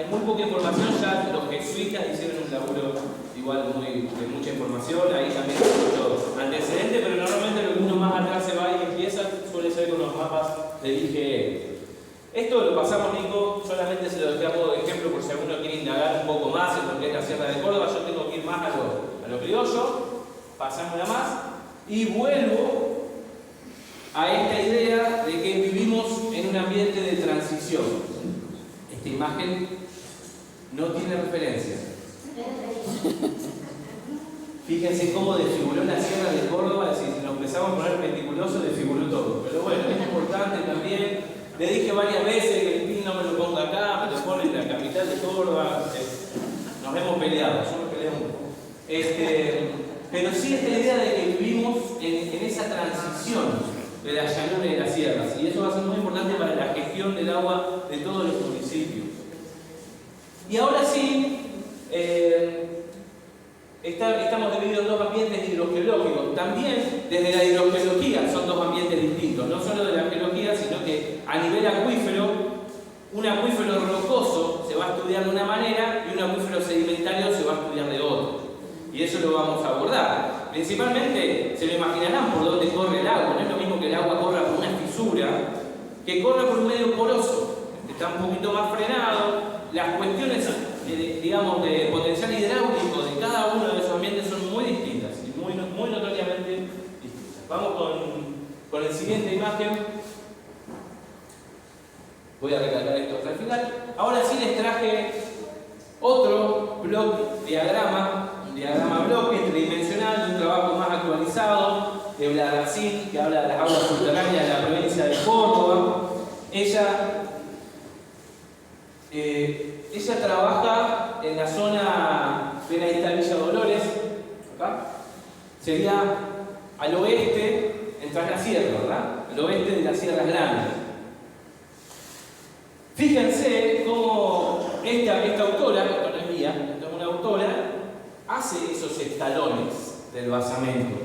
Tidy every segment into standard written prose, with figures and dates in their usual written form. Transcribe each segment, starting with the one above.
hay muy poca información, ya los jesuitas hicieron un laburo igual de mucha información, ahí también hay mucho antecedente, pero normalmente lo que uno más atrás se va y empieza suele ser con los mapas de IGE. Esto lo pasamos, Nico, solamente se lo dejé a modo de ejemplo por si alguno quiere indagar un poco más en lo que es la Sierra de Córdoba. Yo tengo que ir más a lo criollo, pasámosla más, y vuelvo a esta idea de que vivimos en un ambiente de transición. Esta imagen no tiene referencia. Fíjense cómo desfiguró la Sierra de Córdoba, si nos empezamos a poner meticulosos, desfiguró todo. Pero bueno, es importante también. Le dije varias veces que el PIN no me lo ponga acá, me lo pone en la capital de Córdoba. Nos hemos peleado, yo me peleé un poco. Pero sí esta idea de que vivimos en esa transición de la llanura y de las sierras. Y eso va a ser muy importante para la gestión del agua de todos los municipios. Y ahora sí, estamos divididos en dos ambientes hidrogeológicos. También desde la hidrogeología son dos ambientes distintos, no solo de la geología, sino que a nivel acuífero, un acuífero rocoso se va a estudiar de una manera y un acuífero sedimentario se va a estudiar de otra. Y eso lo vamos a abordar. Principalmente, se lo imaginarán por dónde corre el agua. No es lo mismo que el agua corra por una fisura que corra por un medio poroso. Está un poquito más frenado. Las cuestiones, digamos, de potencial hidráulico de cada uno de esos ambientes son muy distintas y muy notoriamente distintas. Vamos con la siguiente imagen. Voy a recalcar esto hasta el final. Ahora sí les traje otro diagrama bloque tridimensional de un trabajo más actualizado de Bladacín, que habla de las aguas subterráneas de la provincia de Córdoba. Ella trabaja en la zona de la isla Villa Dolores, acá. Sería al oeste, entras la sierra, ¿verdad? Al oeste de las Sierras Grandes. Fíjense cómo esta autora, que no es mía, es una autora, hace esos escalones del basamento.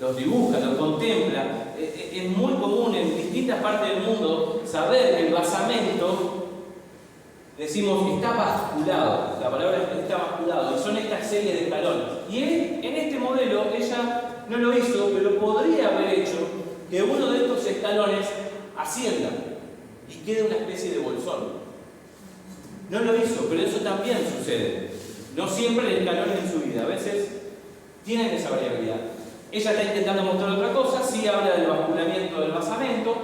Los dibuja, los contempla. Es muy común en distintas partes del mundo saber que el basamento, decimos, está basculado. La palabra está basculado. Y son estas series de escalones. Y en este modelo ella no lo hizo, pero podría haber hecho que uno de estos escalones ascienda y quede una especie de bolsón. No lo hizo, pero eso también sucede. No siempre el escalón en su vida, a veces tienen esa variabilidad. Ella está intentando mostrar otra cosa, sí habla del basculamiento del basamento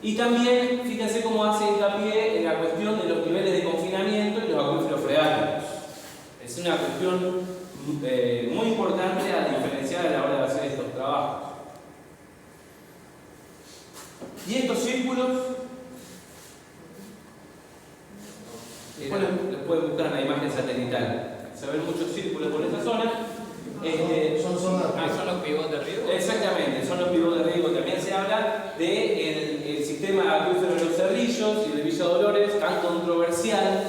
y también, fíjense cómo hace hincapié en la cuestión de los niveles de confinamiento y los acuíferos freáticos. Es una cuestión muy importante a diferenciar a la hora de hacer estos trabajos. Y estos círculos, después les pueden buscar en la imagen satelital. Se ven muchos círculos por esta zona. ¿Son los pivots de riego? Exactamente, son los pivots de riego. También se habla del sistema acuífero de los Cerrillos y de Villa Dolores, tan controversial.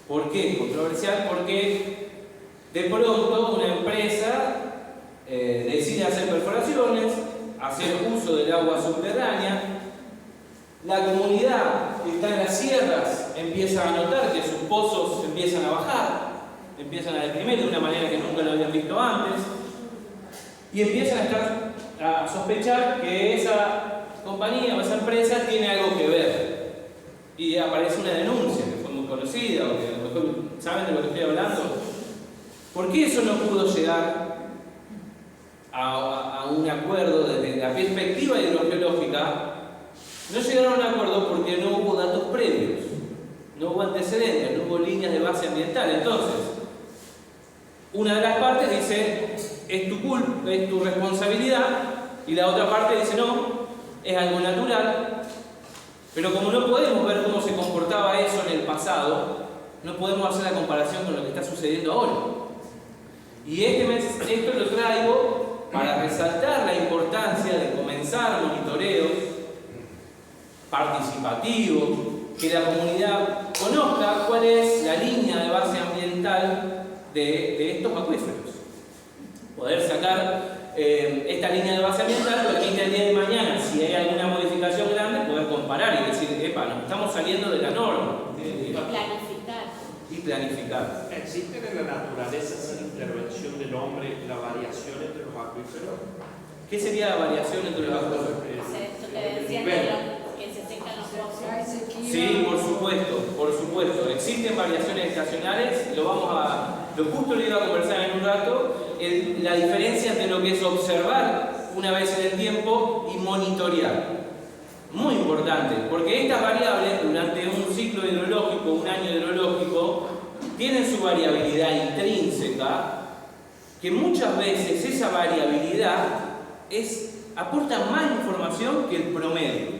¿Por qué controversial? Porque de pronto una empresa decide hacer perforaciones, hacer uso del agua subterránea. La comunidad que está en las sierras empieza a notar que sus pozos empiezan a bajar, empiezan a deprimir de una manera que nunca lo habían visto antes, y empiezan a sospechar que esa compañía o esa empresa tiene algo que ver. Y aparece una denuncia que fue muy conocida, o que a lo mejor saben de lo que estoy hablando. ¿Por qué eso no pudo llegar a un acuerdo desde la perspectiva hidrogeológica? No llegaron a un acuerdo porque no hubo datos previos, no hubo antecedentes, no hubo líneas de base ambiental. Entonces, una de las partes dice, es tu culpa, es tu responsabilidad, y la otra parte dice, no, es algo natural. Pero como no podemos ver cómo se comportaba eso en el pasado, no podemos hacer la comparación con lo que está sucediendo ahora. Y esto lo traigo para resaltar la importancia de comenzar monitoreos participativos, que la comunidad conozca cuál es la línea de base ambiental de estos acuíferos. Poder sacar esta línea de base ambiental permite el día de mañana, si hay alguna modificación grande, poder comparar y decir, epa, nos estamos saliendo de la norma. Y planificar. ¿Existe en la naturaleza sin intervención del hombre la variación entre los acuíferos? ¿Qué sería la variación entre los acuíferos? Que se secan los pozos. Sí, por supuesto. Existen variaciones estacionales, lo justo lo iba a conversar en un rato, la diferencia entre lo que es observar una vez en el tiempo y monitorear. Muy importante, porque estas variables durante un ciclo hidrológico, un año hidrológico, tienen su variabilidad intrínseca, que muchas veces esa variabilidad aporta más información que el promedio.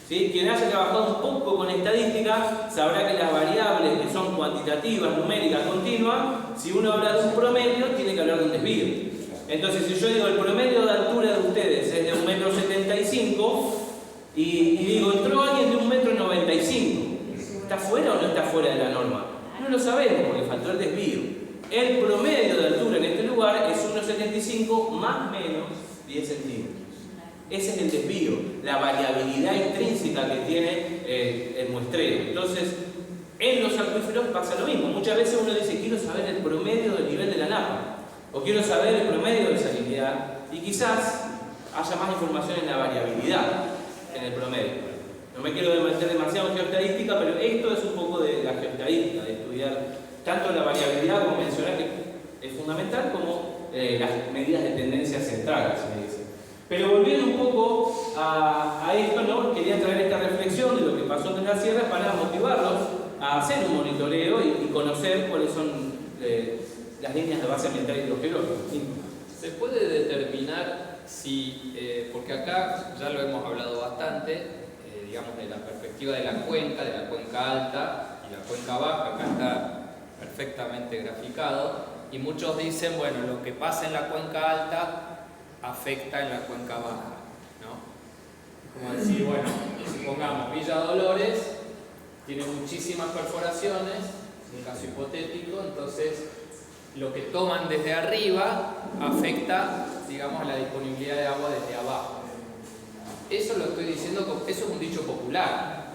¿Sí? Quien haya trabajado un poco con estadística sabrá que las variables que son cuantitativas, numéricas, continuas, si uno habla de un promedio, tiene que hablar de un desvío. Entonces, si yo digo el promedio de altura de ustedes es de 1,75 m y digo, entró alguien de 1,95 m, ¿está fuera o no está fuera de la norma? No lo sabemos porque faltó el desvío. El promedio de altura en este lugar es 1,75 más o menos 10 centímetros. Ese es el desvío, la variabilidad intrínseca que tiene el muestreo. Entonces, en los acuíferos pasa lo mismo. Muchas veces uno dice, quiero saber el promedio del nivel de la napa, o quiero saber el promedio de salinidad, y quizás haya más información en la variabilidad en el promedio. No me quiero meter demasiado en geoestadística, pero esto es un poco de la geoestadística, de estudiar tanto la variabilidad, como mencionar que es fundamental, como las medidas de tendencia central, se me dice. Pero volviendo un poco a esto, ¿no? Quería traer esta reflexión de lo que pasó en las sierras para motivarlos a hacer un monitoreo y conocer cuáles son las líneas de base ambiental hidrogeológica. ¿Se puede determinar si, porque acá ya lo hemos hablado bastante, digamos de la perspectiva de la cuenca alta y la cuenca baja, acá está perfectamente graficado, y muchos dicen, bueno, lo que pasa en la cuenca alta afecta en la cuenca baja, ¿no? Como decir, bueno, supongamos Villa Dolores tiene muchísimas perforaciones, un caso hipotético, entonces lo que toman desde arriba afecta, digamos, la disponibilidad de agua desde abajo. Eso lo estoy diciendo, eso es un dicho popular.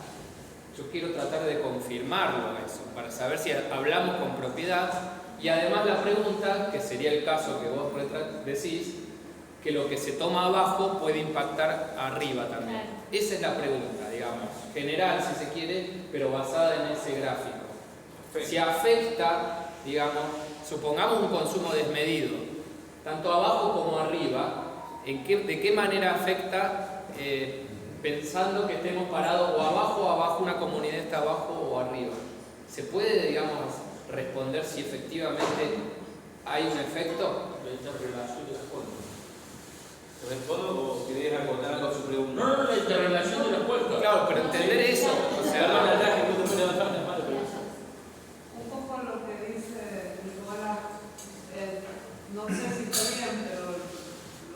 Yo quiero tratar de confirmarlo eso, para saber si hablamos con propiedad, y además la pregunta, que sería el caso que vos decís, que lo que se toma abajo puede impactar arriba también. Esa es la pregunta, digamos, general si se quiere, pero basada en ese gráfico. Si afecta, digamos, supongamos un consumo desmedido, tanto abajo como arriba, ¿de qué manera afecta pensando que estemos parados o abajo, una comunidad está abajo o arriba? ¿Se puede, digamos, responder si efectivamente hay un efecto? ¿Te respondo o querés acotar algo a su pregunta? No, la interrelación de los puestos. Claro, pero entender eso, o sea, un poco lo que dice Nicolás, no sé si está bien, pero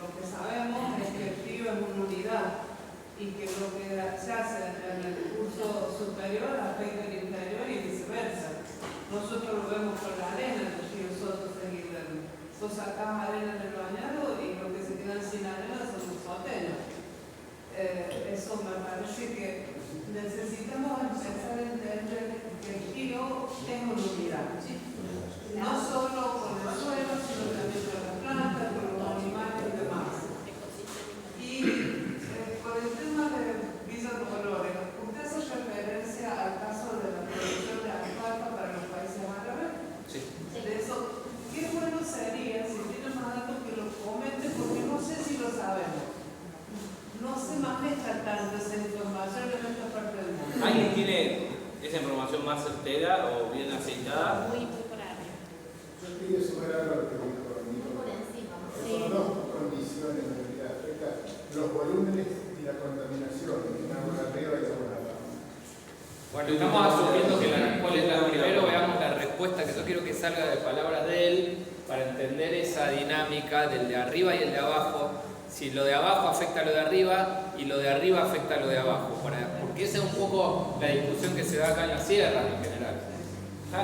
lo que sabemos es que el río es una unidad y que lo que se hace en el curso superior afecta al inferior y viceversa. Nosotros lo vemos con la arena del río Soto seguidamente. Vos sacás arena en el bañado y lo que se quedan sin arena son los sotenos. Eso me parece que necesitamos empezar a entender que el río es una unidad. No solo con el suelo, sino también con las plantas, con los animales y demás. Y por el tema de Villa Dolores, usted hace referencia al caso de la producción de alfalfa para los países árabes. Sí. De eso, qué bueno sería, si tienen más datos, que lo comenten, porque no sé si lo sabemos. No se maneja tanto esa información en esta parte del mundo. ¿Alguien tiene esa información más certera o bien aceitada? Muy por arriba. Yo quería sumar algo a lo que dijo Nicolás. Por encima. Son dos condiciones en realidad. Afecta los volúmenes y la contaminación en agua arriba y agua abajo. bueno, estamos asumiendo que cuál es la primero, veamos la respuesta, que yo quiero que salga de palabras de él para entender esa dinámica del de arriba y el de abajo. Si lo de abajo afecta a lo de arriba y lo de arriba afecta a lo de abajo, porque esa es un poco la discusión que se da acá en la sierra en general.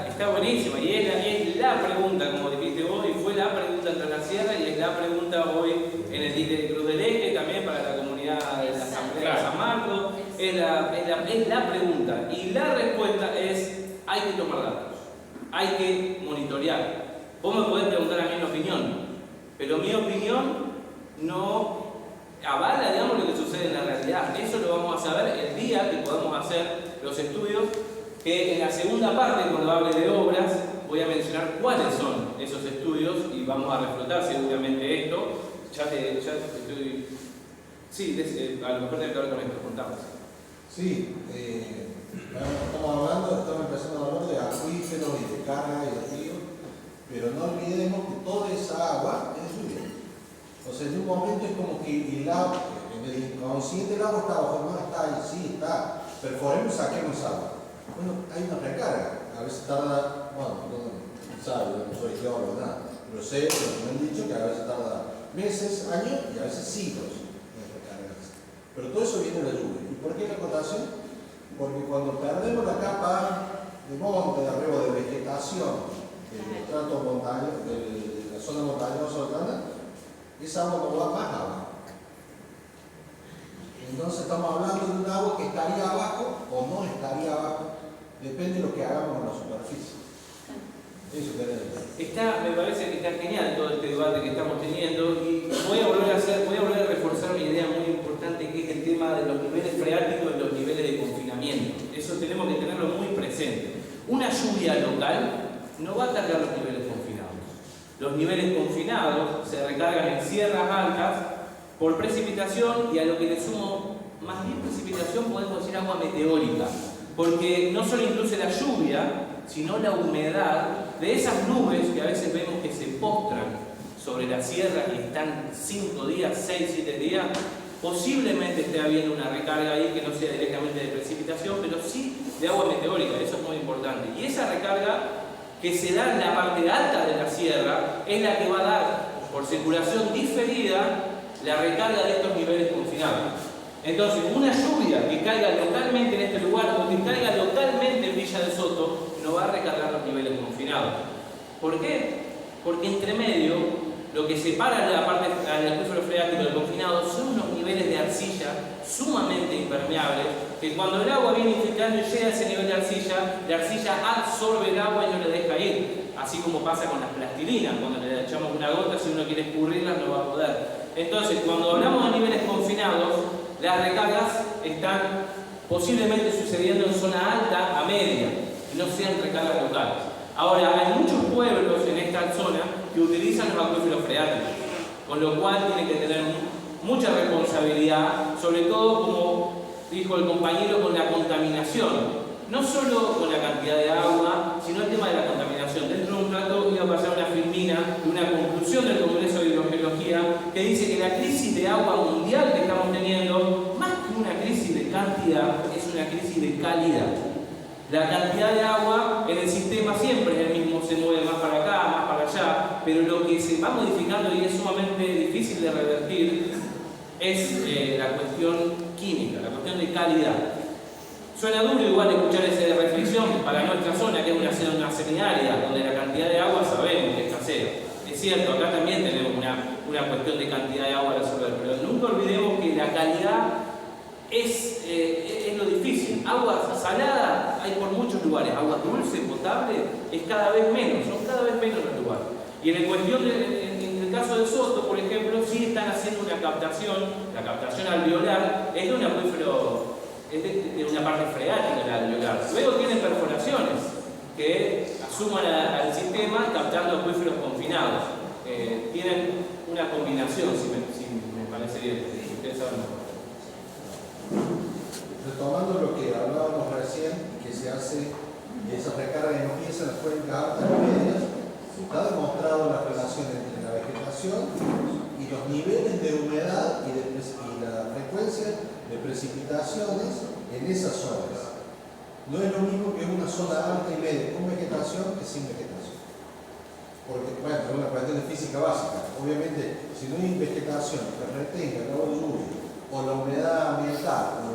Está buenísima y es la pregunta, como dijiste vos, y fue la pregunta entre la sierra y es la pregunta hoy en el dique de Cruz del Eje, también para la comunidad de la Asamblea de San Marcos. es la pregunta. Y la respuesta es, hay que tomar datos, hay que monitorear. Vos me podés preguntar a mí mi opinión, pero mi opinión no avala, digamos, lo que sucede en la realidad. Eso lo vamos a saber el día que podamos hacer los estudios, que en la segunda parte, cuando hable de obras, voy a mencionar cuáles son esos estudios y vamos a reflotar seguramente esto. Ya estoy... Sí, a lo mejor tengo que hablar con esto, contamos. Sí, estamos empezando a hablar de acuíferos y de carga y de ríos, pero no olvidemos que toda esa agua es lluvia. O sea, en un momento es como que el agua, en el inconsciente el agua está bajo el mar, está ahí, sí, está, perforemos y saquemos agua. Bueno, hay una recarga, a veces tarda, bueno, no sabe, no soy geólogo, nada, pero sé, me han dicho que a veces tarda meses, años y a veces siglos en recargarse. Pero todo eso viene de la lluvia. ¿Y por qué la acotación? Porque cuando perdemos la capa de monte, de arriba de vegetación, del estrato montañoso, de la zona montañosa cercana, esa agua no va más abajo. Entonces estamos hablando de un agua que estaría abajo o no estaría abajo, depende de lo que hagamos en la superficie. Eso me parece que está genial todo este debate que estamos teniendo y voy a volver a reforzar una idea muy importante, que es el tema de los niveles freáticos y los niveles de confinamiento. Eso tenemos que tenerlo muy presente. Una lluvia local no va a cargar los niveles confinados. Los niveles confinados se recargan en sierras altas por precipitación, y a lo que le sumo más bien precipitación podemos decir agua meteórica, porque no solo incluye la lluvia, sino la humedad de esas nubes que a veces vemos que se postran sobre la sierra y están 5 días, 6, 7 días. Posiblemente esté habiendo una recarga ahí que no sea directamente de precipitación, pero sí de agua meteórica. Eso es muy importante. Y esa recarga que se da en la parte alta de la sierra es la que va a dar, por circulación diferida, la recarga de estos niveles confinados. Entonces, una lluvia que caiga localmente en este lugar o que caiga localmente en Villa de Soto no va a recargar los niveles confinados. ¿Por qué? Porque entre medio, lo que separa la parte del acuífero freático del confinado son unos niveles de arcilla sumamente impermeables, que cuando el agua viene infiltrando y llega a ese nivel de arcilla, la arcilla absorbe el agua y no le deja ir. Así como pasa con las plastilinas, cuando le echamos una gota, si uno quiere escurrirlas no va a poder. Entonces, cuando hablamos de niveles confinados, las recargas están posiblemente sucediendo en zona alta a media, y no sean recargas locales. Ahora, hay muchos pueblos en esta zona que utilizan los acuíferos freáticos, con lo cual tienen que tener mucha responsabilidad, sobre todo, como dijo el compañero, con la contaminación. No solo con la cantidad de agua, sino el tema de la contaminación. Dentro de un rato iba a pasar una filmina de una conclusión del Congreso de Hidrogeología que dice que la crisis de agua mundial que estamos teniendo, más que una crisis de cantidad, es una crisis de calidad. La cantidad de agua en el sistema siempre es el mismo, se mueve más para acá, más para allá, pero lo que se va modificando y es sumamente difícil de revertir es la cuestión química, la cuestión de calidad. Suena duro igual escuchar esa reflexión para nuestra zona, que es una semiárida, donde la cantidad de agua sabemos que está cero. Es cierto, acá también tenemos una cuestión de cantidad de agua a resolver, pero nunca olvidemos que la calidad es lo difícil. Agua salada hay por muchos lugares, agua dulce, potable, es cada vez menos, son cada vez menos los lugares. Y en el caso de Soto, por ejemplo, sí están haciendo una captación, la captación alveolar es de un acuífero, es de una parte freática del alveolar. Luego tienen perforaciones que asuman al sistema captando acuíferos confinados. Tienen una combinación, si me parece bien. Ustedes saben mejor. Retomando lo que hablábamos recién, que se hace esa recarga de energía en las cuencas altas y medias, está demostrado la relación entre la vegetación y los niveles de humedad y la frecuencia de precipitaciones en esas zonas. No es lo mismo que una zona alta y media con vegetación que sin vegetación. Porque, bueno, es una cuestión de física básica. Obviamente, si no hay vegetación que retenga el agua de lluvia, o la humedad ambiental,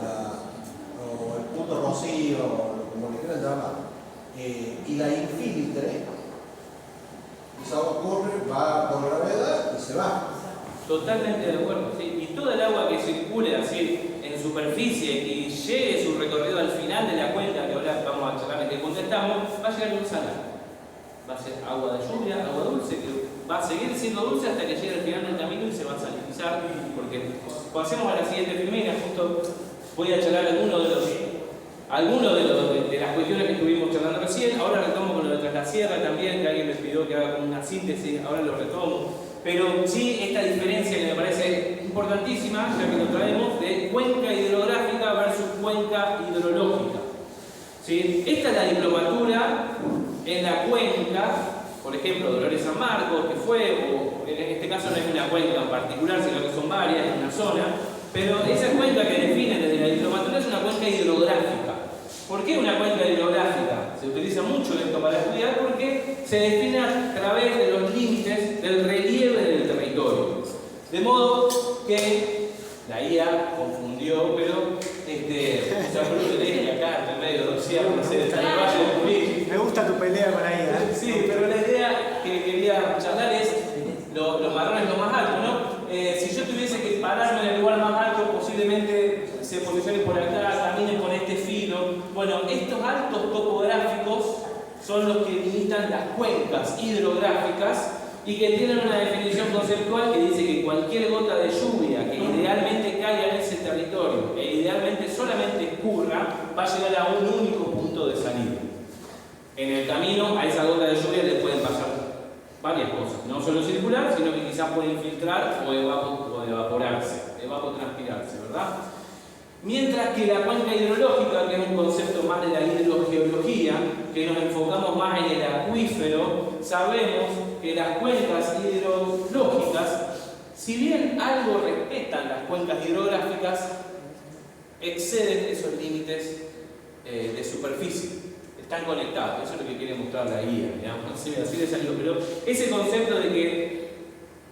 o el punto rocío, como le quieran llamar, y la infiltre, esa agua corre, va por gravedad y se va. Totalmente de acuerdo, sí. Y toda el agua que circule así en superficie y llegue su recorrido al final de la cuenca, que ahora vamos a charlar en qué cuenca estamos, va a llegar a un salar. Va a ser agua de lluvia, agua dulce, que va a seguir siendo dulce hasta que llegue al final del camino y se va a salinizar, porque pasemos a la siguiente filmina, justo voy a charlar algunos de las cuestiones que estuvimos charlando recién. Ahora retomo con lo de Tras la Sierra también, que alguien me pidió que haga como una síntesis, ahora lo retomo. Pero sí, esta diferencia que me parece importantísima, ya que lo traemos, de cuenca hidrográfica versus cuenca hidrológica. ¿Sí? Esta es la diplomatura en la cuenca, por ejemplo, Dolores San Marcos, que fue, o en este caso no es una cuenca en particular, sino que son varias en una zona, pero esa cuenca que definen desde la diplomatura es una cuenca hidrográfica. ¿Por qué una cuenca hidrográfica? Se utiliza mucho esto para estudiar porque se define a través de los límites del relieve del territorio. De modo que la IA confundió, pero o sea, por eso le dije acá, entre medio de océano, no sé, de San Valle de Junín. Me gusta tu pelea con la IA. Sí, pero la idea que quería charlar es los marrones lo más alto, ¿no? Si yo tuviese que pararme en el lugar más alto, posiblemente se posicione por acá, caminen con este filo. Bueno, estos altos topográficos son los que limitan las cuencas hidrográficas y que tienen una definición conceptual que dice que cualquier gota de lluvia que idealmente caiga en ese territorio e idealmente solamente escurra, va a llegar a un único punto de salida. En el camino a esa gota de lluvia le pueden pasar varias cosas, no solo circular, sino que quizás pueden filtrar o evaporarse, evapotranspirarse, ¿verdad? Mientras que la cuenca hidrológica, que es un concepto más de la hidrogeología, que nos enfocamos más en el acuífero, sabemos que las cuencas hidrológicas, si bien algo respetan las cuencas hidrográficas, exceden esos límites de superficie. Están conectados, eso es lo que quiere mostrar la guía, digamos, así de salido, pero ese concepto de que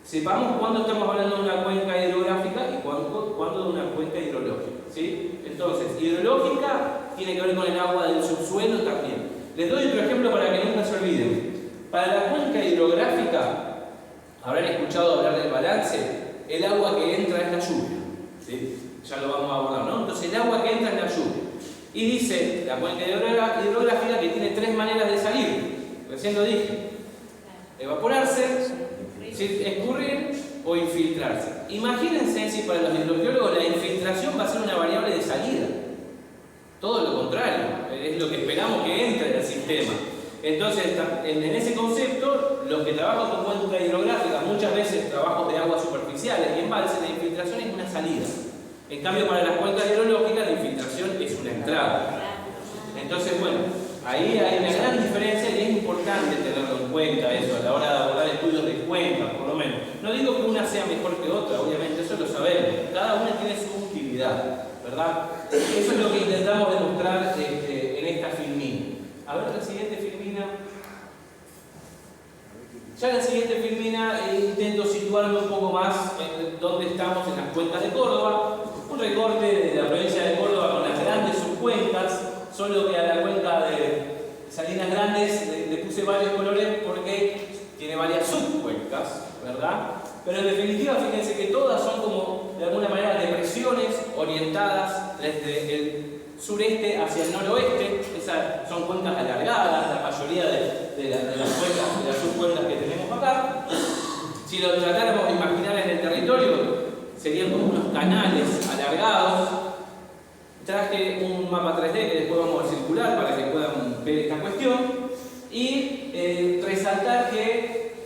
sepamos cuándo estamos hablando de una cuenca hidrográfica y cuándo de una cuenca hidrológica, ¿sí? Entonces, hidrológica tiene que ver con el agua del subsuelo también. Les doy otro ejemplo para que nunca se olviden. Para la cuenca hidrográfica, habrán escuchado hablar del balance, el agua que entra es la lluvia, ¿sí? Ya lo vamos a abordar, ¿no? Entonces, el agua que entra es la lluvia. Y dice la cuenca hidrográfica que tiene tres maneras de salir. Recién lo dije. Evaporarse, escurrir o infiltrarse. Imagínense si para los hidrogeólogos la infiltración va a ser una variable de salida. Todo lo contrario, es lo que esperamos que entre en el sistema. Entonces, en ese concepto, los que trabajan con cuenca hidrográfica, muchas veces trabajos de aguas superficiales y embalses, la infiltración es una salida. En cambio, para las cuencas hidrológicas, la infiltración es una entrada. Entonces, bueno, ahí hay una gran diferencia y es importante tenerlo en cuenta eso a la hora de abordar estudios de cuencas, por lo menos. No digo que una sea mejor que otra, obviamente, eso lo sabemos. Cada una tiene su utilidad, ¿verdad? Eso es lo que intentamos demostrar en esta filmina. A ver la siguiente filmina. Ya en la siguiente filmina intento situarme un poco más en dónde estamos en las cuencas de Córdoba. Un recorte de la provincia de Córdoba con las grandes subcuencas, solo que a la cuenca de Salinas Grandes le puse varios colores porque tiene varias subcuencas, ¿verdad? Pero en definitiva, fíjense que todas son como, de alguna manera, depresiones orientadas desde el sureste hacia el noroeste. Esas son cuencas alargadas, la mayoría de las cuencas, de las subcuencas que tenemos acá. Si lo tratáramos de imaginar en el territorio, serían como unos canales alargados. Traje un mapa 3D que después vamos a circular para que puedan ver esta cuestión. Y resaltar que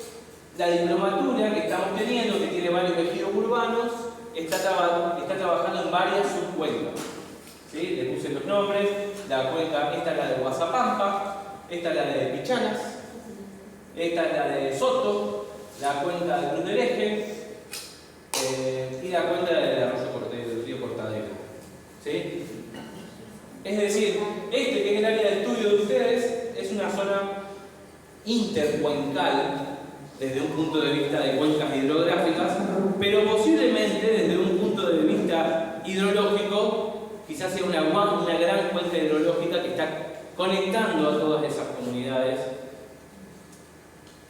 la diplomatura que estamos teniendo, que tiene varios ejidos urbanos, está trabajando en varias subcuencas. ¿Sí? Le puse los nombres. La cuenca, esta es la de Guazapampa, esta es la de Pichanas, esta es la de Soto, la cuenca de Cruz del Eje, y la cuenca del río Cortadero. ¿Sí? Es decir, que es el área de estudio de ustedes, es una zona intercuencal desde un punto de vista de cuencas hidrográficas, pero posiblemente desde un punto de vista hidrológico, quizás sea una gran cuenca hidrológica que está conectando a todas esas comunidades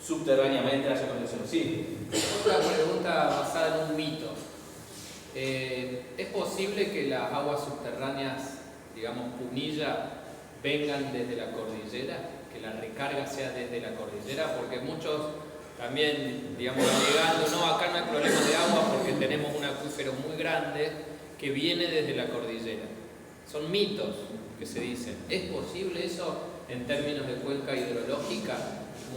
subterráneamente a esa conexión. Sí. Una pregunta basada en un mito. ¿Es posible que las aguas subterráneas, digamos, Punilla, vengan desde la cordillera? Que la recarga sea desde la cordillera, porque muchos también, digamos, alegando, no, acá no hay problema de agua porque tenemos un acuífero muy grande que viene desde la cordillera. Son mitos que se dicen. ¿Es posible eso en términos de cuenca hidrológica?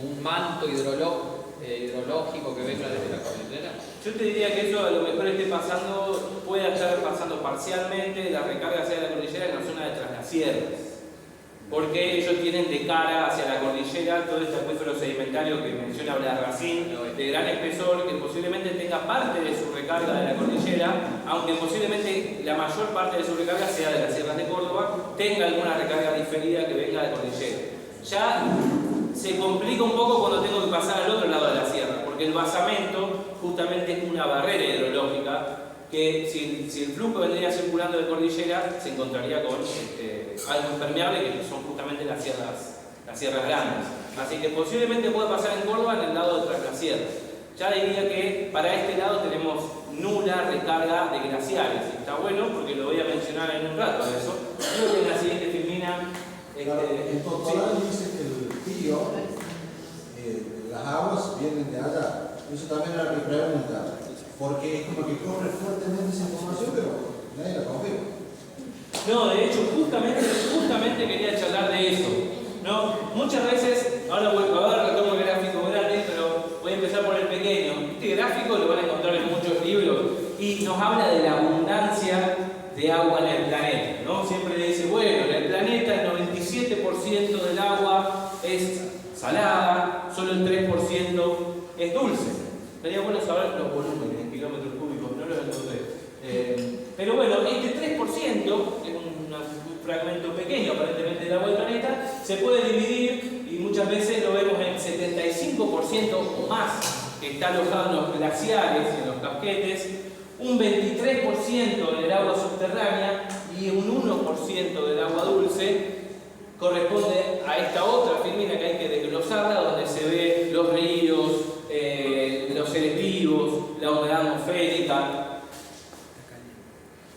¿Un manto hidrológico que venga desde la cordillera? Yo te diría que eso a lo mejor esté pasando, puede estar pasando parcialmente, la recarga hacia la cordillera en la zona de Traslasierras, porque ellos tienen de cara hacia la cordillera todo este acuífero sedimentario que menciona Blarracín, de gran espesor, que posiblemente tenga parte de su recarga de la cordillera, aunque posiblemente la mayor parte de su recarga sea de las sierras de Córdoba, tenga alguna recarga diferida que venga de cordillera. Ya se complica un poco cuando tengo que pasar al otro lado de la sierra, porque el basamento justamente es una barrera hidrológica que si el flujo vendría circulando de cordillera se encontraría con algo impermeable, que son justamente las sierras grandes. Así que posiblemente pueda pasar en Córdoba en el lado de Traslasierras. Ya diría que para este lado tenemos nula recarga de glaciares. Está bueno porque lo voy a mencionar en un rato de eso. Creo que en la siguiente filmina... El Totoral dice que el río, las aguas vienen de allá. Eso también era mi pregunta, porque es como que corre fuertemente esa información, pero nadie la confirma. No, de hecho, justamente quería charlar de eso. ¿No? Muchas veces, ahora retomo el gráfico grande, pero voy a empezar por el pequeño. Este gráfico lo van a encontrar en muchos libros y nos habla de la abundancia de agua en el planeta, ¿no? Siempre le dice, bueno, en el planeta el 97% del agua es salada, solo el 3% es dulce. Sería bueno saber los volúmenes en kilómetros cúbicos, no los encontré. Pero bueno, este 3%, que es un fragmento pequeño aparentemente del agua del planeta, se puede dividir y muchas veces lo vemos en 75% o más que está alojado en los glaciares, en los casquetes, un 23% en el agua subterránea y un 1% del agua dulce corresponde a esta otra filmina que hay que desglosarla, donde se ve los ríos, los seres vivos, la humedad atmosférica.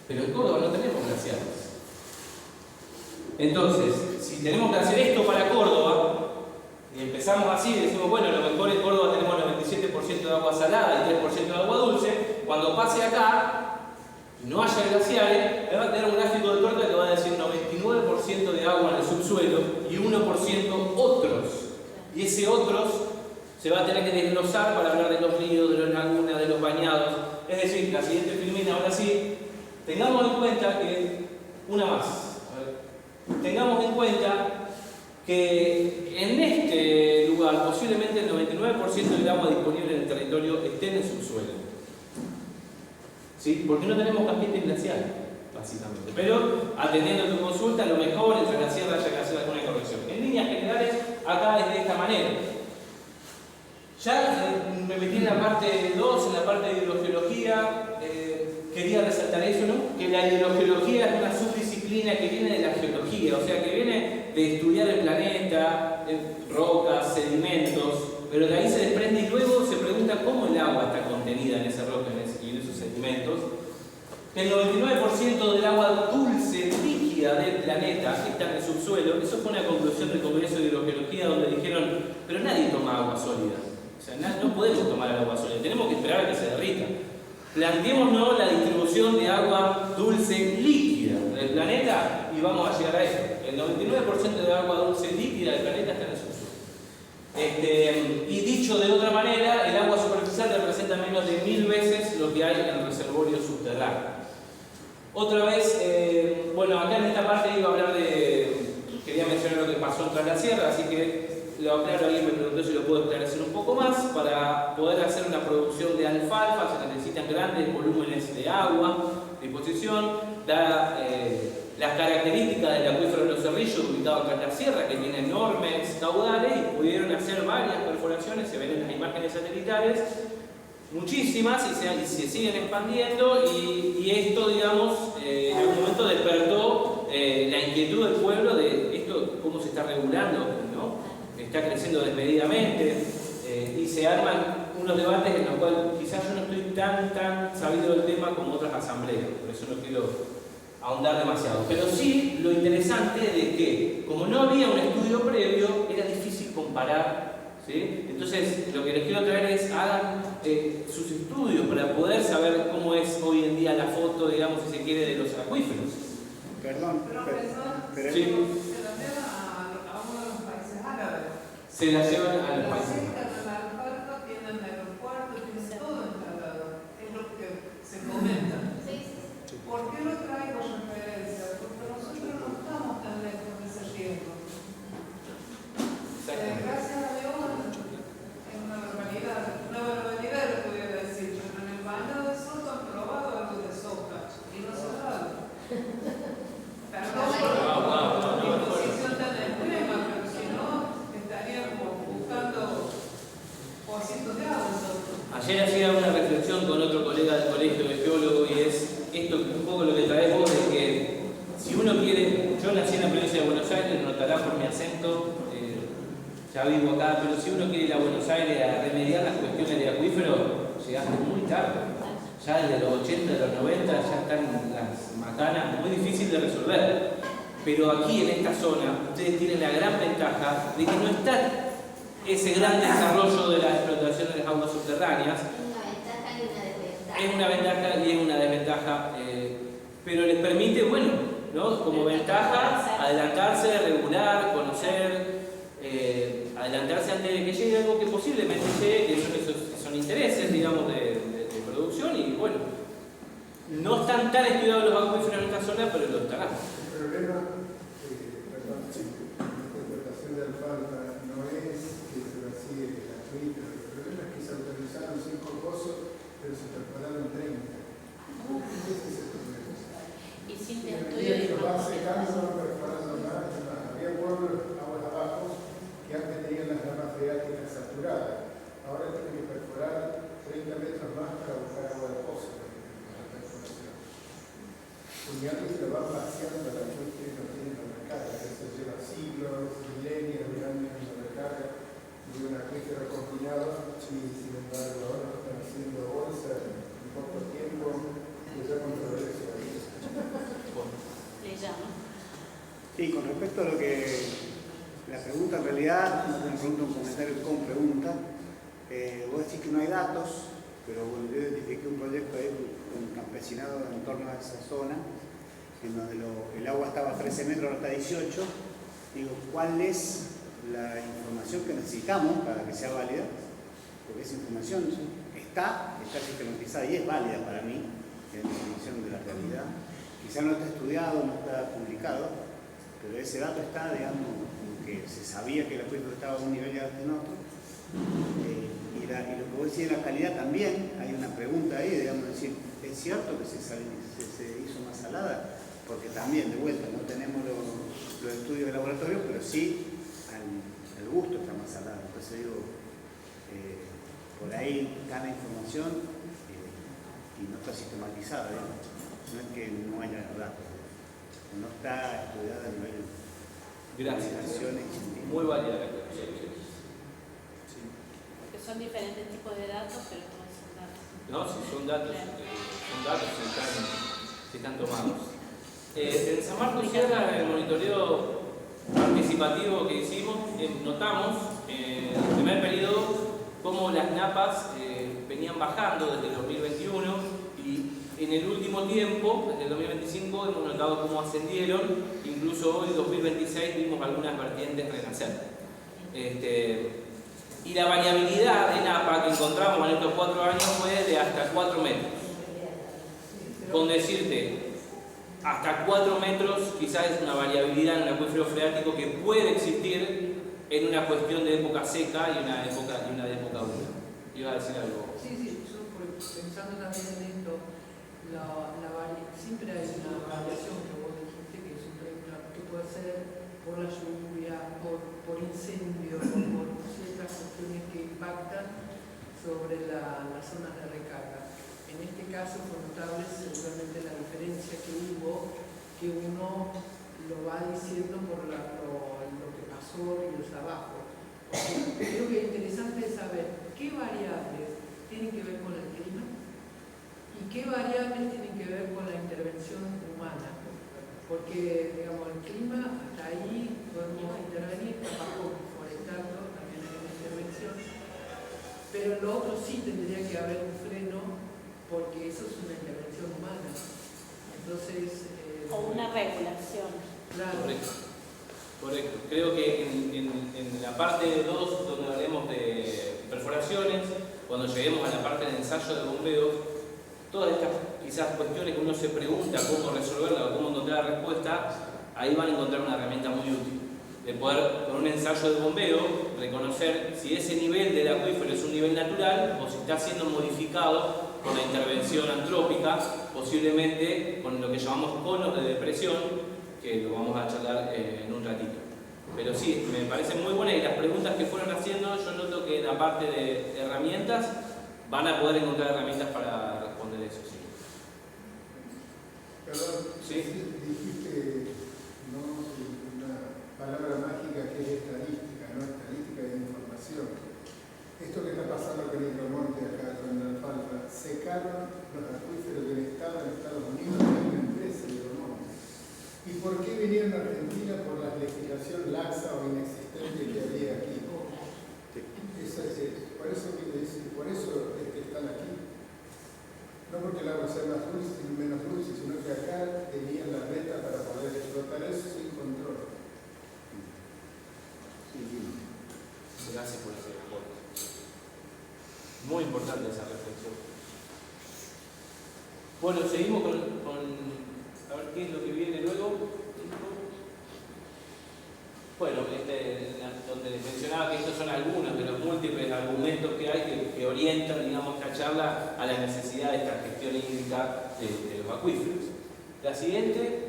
Pero en Córdoba no tenemos glaciares. Entonces, si tenemos que hacer esto para Córdoba, y empezamos así, decimos, bueno, a lo mejor en Córdoba tenemos el 97% de agua salada y 3% de agua dulce, cuando pase acá y no haya glaciares, va a tener un gráfico de torta que va a decir 99% de agua en el subsuelo y 1% otros. Y ese otros se va a tener que desglosar para hablar de los ríos, de las lagunas, de los bañados. Es decir, la siguiente filmina, ahora sí, tengamos en cuenta que, una más, tengamos en cuenta que en este lugar posiblemente el 99% del agua disponible en el territorio esté en el subsuelo. ¿Sí? Porque no tenemos casquete glacial, básicamente. Pero, atendiendo a tu consulta, a lo mejor entre la sierra haya que hacer alguna corrección. En líneas generales, acá es de esta manera. Ya me metí en la parte 2, en la parte de hidrogeología, quería resaltar eso, ¿no? Que la hidrogeología es una subdisciplina que viene de la geología, o sea, que viene de estudiar el planeta, rocas, sedimentos, pero de ahí se desprende y luego se pregunta cómo el agua está contenida en esa roca y en esos sedimentos. El 99% del agua dulce líquida del planeta está en el subsuelo. Eso fue una conclusión del Congreso de Hidrogeología, donde dijeron, pero nadie toma agua sólida. O sea, no podemos tomar agua sólida, tenemos que esperar a que se derrita. Planteémonos la distribución de agua dulce líquida del planeta y vamos a llegar a eso. El 99% de agua dulce líquida del planeta está en el subsuelo. Y dicho de otra manera, el agua superficial representa menos de 1000 veces lo que hay en el reservorio subterráneo. Otra vez, bueno, acá en esta parte iba a hablar quería mencionar lo que pasó tras la sierra, así que lo aclaro, alguien me preguntó si lo puedo esclarecer un poco más. Para poder hacer una producción de alfalfa se necesitan grandes volúmenes de agua, disposición, las características del acuífero de los Cerrillos ubicado tras la sierra, que tiene enormes caudales y pudieron hacer varias perforaciones, se ven en las imágenes satelitales, muchísimas, y se siguen expandiendo, y esto, digamos, en algún momento despertó la inquietud del pueblo de esto, cómo se está regulando, ¿no? Está creciendo desmedidamente, y se arman unos debates en los cuales quizás yo no estoy tan sabido del tema como otras asambleas, por eso no quiero ahondar demasiado. Pero sí lo interesante de que, como no había un estudio previo, era difícil comparar, ¿sí? Entonces, lo que les quiero traer es hagan sus estudios para poder saber cómo es hoy en día la foto, digamos, si se quiere, de los acuíferos. Perdón, pero Sí. Se la llevan a uno de los países árabes. Se la llevan a los Las países. islas del aeropuerto tienen aeropuerto, tienen todo instalado. Es lo que se comenta. ¿Por qué lo traigo referencia? Porque nosotros no estamos tan lejos de ese tiempo. Gracias a Dios es una barbaridad lo que voy a decir, pero en el baño de Soto han probado algo de sopa y no se ha dado. Perdón por mi posición tan extrema, pero si no estaríamos buscando pocitos de agua en Soto. Ayer hacía una reflexión con otro colega del colegio de geólogo y es esto un poco lo que traes vos, de que si uno quiere, yo nací en la provincia de Buenos Aires, notará por mi acento, ya vivo acá, pero si uno quiere ir a Buenos Aires a remediar las cuestiones de acuífero, llegaste muy tarde. Ya desde los 80, de los 90 ya están las macanas muy difíciles de resolver. Pero aquí en esta zona ustedes tienen la gran ventaja de que no está ese gran desarrollo de la explotación de las aguas subterráneas. Es una ventaja y es una desventaja, pero les permite, bueno, ¿no? Como ventaja, adelantarse, regular, conocer, adelantarse antes de que llegue algo que posiblemente llegue, que son intereses, digamos, de producción y, bueno, no están tan estudiados los acuíferos en esta zona, pero lo estarán. el problema, perdón, sí, la interpretación de Alfalfa no es que se vacíe el acuífero, el problema es que se autorizaron 5 pozos, pero se perforaron 30. Ese es el problema. Y sin Y el estudio día de que lo van secando, van perforando más. Había pueblos aguas abajo que antes tenían las ramas freáticas saturadas. Ahora tienen que perforar 30 metros más para buscar agua de pozo. Puñales lo van vaciando a la fuente y no tienen la recarga. Eso lleva siglos, milenios de años en la recarga de un acuífero confinado. Y sin embargo, ahora lo están haciendo bolsa en poco tiempo. Que ya controversia ahí. le llama. Sí, con respecto a lo que la pregunta, en realidad, no es una pregunta, un comentario con pregunta. Vos decís que no hay datos, pero bueno, yo identifiqué un proyecto ahí con campesinado en torno a esa zona, en donde el agua estaba a 13 metros, ahora está a 18. Digo, ¿cuál es la información que necesitamos para que sea válida? Porque esa información está sistematizada y es válida para mí, en la definición de la realidad. Quizá no está estudiado, no está publicado, pero ese dato está, digamos, que se sabía que el acuífero estaba a un nivel y en otro. Y lo que vos decís de la calidad también, hay una pregunta ahí, digamos, decir, ¿es cierto que se hizo más salada? Porque también, de vuelta, no tenemos los estudios de laboratorio, pero sí al gusto está más salada. Entonces digo, por ahí está la información y no está sistematizada, digamos. No es que no haya datos, no está estudiada a nivel de investigaciones científicas. Muy válida la cuestión. Porque son diferentes tipos de datos, pero no son datos. No, si son datos, si están tomados. En San Marcos Sierra, en el monitoreo participativo que hicimos, notamos en el primer periodo cómo las napas venían bajando desde el 2021 y en el último tiempo, desde el 2025, hemos notado cómo ascendieron, incluso hoy, 2026, vimos algunas vertientes renacer. Y la variabilidad de napa que encontramos en estos 4 años fue de hasta 4 metros. Con decirte, hasta 4 metros quizás es una variabilidad en un acuífero freático que puede existir en una cuestión de época seca y una de época húmeda. Iba a decir algo. Sí, yo pensando también en esto, siempre hay una variación que vos dijiste que es que puede ser por la lluvia, por incendio, por ciertas cuestiones que impactan sobre las zonas de recarga. En este caso fue notable seguramente la diferencia que hubo, que uno lo va diciendo por lo que pasó y los abajo. Creo que es interesante saber qué variables tienen que ver con el clima y qué variables tienen que ver con la intervención humana. Porque, digamos, el clima, hasta ahí podemos intervenir, bajo forestando también hay una intervención, pero en lo otro sí tendría que haber un freno, porque eso es una intervención humana. Entonces... O una regulación. Claro. Correcto. Creo que en la parte 2, donde hablemos de perforaciones, cuando lleguemos a la parte de ensayo de bombeo, todas estas quizás cuestiones que uno se pregunta cómo resolverla o cómo encontrar la respuesta, ahí van a encontrar una herramienta muy útil. De poder, con un ensayo de bombeo, reconocer si ese nivel del acuífero es un nivel natural o si está siendo modificado por la intervención antrópica, posiblemente con lo que llamamos conos de depresión, que lo vamos a charlar en un ratito. Pero sí, me parece muy buena y las preguntas que fueron haciendo, yo noto que en la parte de herramientas van a poder encontrar herramientas para responder eso. Sí. Perdón, ¿Sí? Dijiste una palabra mágica que es estadística, ¿no? Estadística de información. Esto que está pasando con el remonte acá, con la alfalfa, secaron los acuíferos del Estado en Estados Unidos de una empresa de remonte. ¿Y por qué vinieron a Argentina? Por la legislación laxa o inexistente que había aquí. Por eso están aquí. No porque el agua sea más dulce, sino menos dulce, sino que acá tenían la beta para poder explotar eso sin control. Gracias por ese reporte. Muy importante esa reflexión. Bueno, seguimos con a ver qué es lo que viene luego. Bueno, donde les mencionaba que estos son algunos de los múltiples argumentos que hay que orientan, digamos, esta charla a la necesidad de esta gestión hídrica de los acuíferos. La siguiente.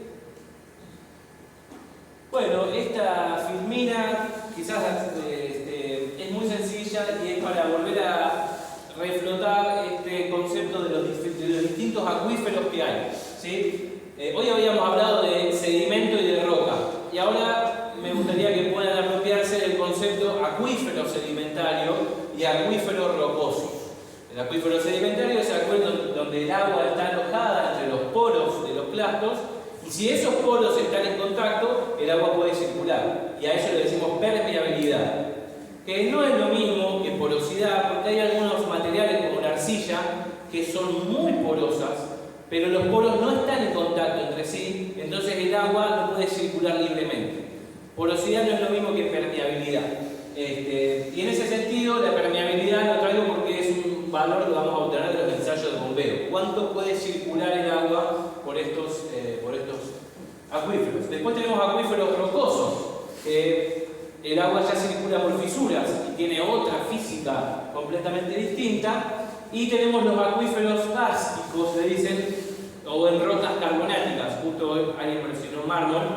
Bueno, esta filmina quizás es muy sencilla y es para volver a reflotar este concepto de los distintos acuíferos que hay, ¿sí? Hoy habíamos hablado de sedimento y de roca, y ahora me gustaría que puedan apropiarse del concepto acuífero sedimentario y acuífero rocoso. El acuífero sedimentario es el acuífero donde el agua está alojada entre los poros de los clastos, y si esos poros están en contacto, el agua puede circular, y a eso le decimos permeabilidad, que no es lo mismo que porosidad, porque hay algunos materiales como la arcilla que son muy porosas, pero los poros no están en contacto entre sí, entonces el agua no puede circular libremente. Porosidad no es lo mismo que permeabilidad. Y en ese sentido, la permeabilidad lo traigo porque es un valor que vamos a obtener de los ensayos de bombeo. ¿Cuánto puede circular el agua por estos acuíferos? Después tenemos acuíferos rocosos. El agua ya circula por fisuras y tiene otra física completamente distinta. Y tenemos los acuíferos kársticos, le dicen, o en rocas carbonáticas, justo alguien mencionó mármol.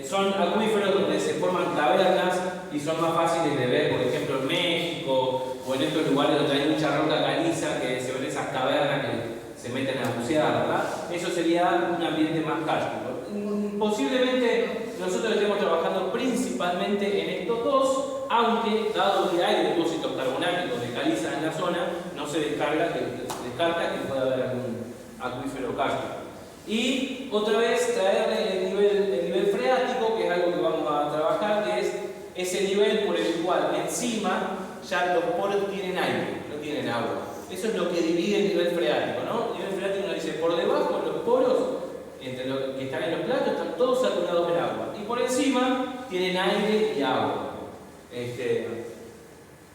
Son acuíferos donde se forman cavernas y son más fáciles de ver, por ejemplo en México o en estos lugares donde hay mucha roca caliza, que se ven esas cavernas que se meten a bucear, ¿verdad? Eso sería un ambiente más kárstico. Posiblemente nosotros estemos trabajando principalmente en estos dos, aunque dado que hay depósitos carbonáticos de caliza en la zona, no se descarta que pueda haber algún acuífero kárstico. Y otra vez traerle el nivel freático, que es algo que vamos a trabajar, que es ese nivel por el cual encima ya los poros tienen aire, no tienen agua. Eso es lo que divide el nivel freático, ¿no? El nivel freático nos dice, por debajo los poros, entre los que están en los platos, están todos saturados en agua. Y por encima tienen aire y agua.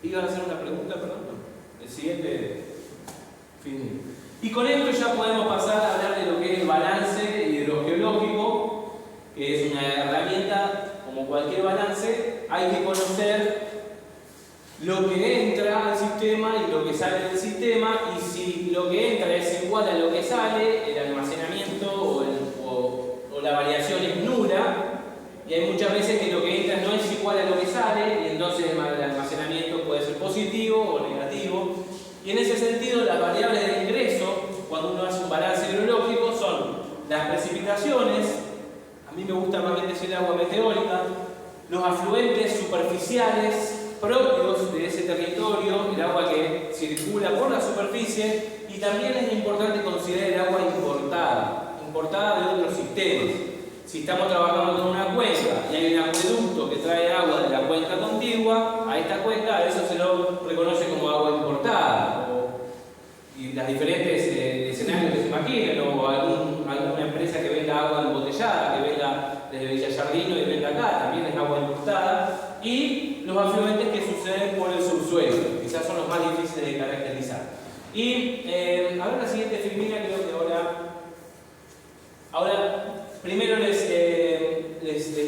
¿Iban a hacer una pregunta, perdón? El siguiente. Fin. Y con esto ya podemos pasar a hablar de lo que es el balance hidrogeológico, que es una herramienta, como cualquier balance, hay que conocer lo que entra al sistema y lo que sale del sistema, y si lo que entra es igual a lo que sale, el almacenamiento o la variación es nula, y hay muchas veces que lo que entra no es igual a lo que sale, y entonces el almacenamiento puede ser positivo o negativo. Y en ese sentido, las variables de ingreso, cuando uno hace un balance hidrológico, son las precipitaciones, a mí me gusta más bien decir agua meteórica, los afluentes superficiales propios de ese territorio, el agua que circula por la superficie, y también es importante considerar el agua importada de otros sistemas. Si estamos trabajando con una cuenca y hay un acueducto que trae agua de la cuenca contigua, a esta cuenca, a eso se lo reconoce como agua importada. Y las diferentes escenarios que se imaginen, o alguna empresa que venda agua embotellada, que venga desde Villa Jardino y venda acá, también es agua importada. Y los afluentes que suceden por el subsuelo, quizás son los más difíciles de caracterizar. Y a ver la siguiente filmina, creo que ahora primero les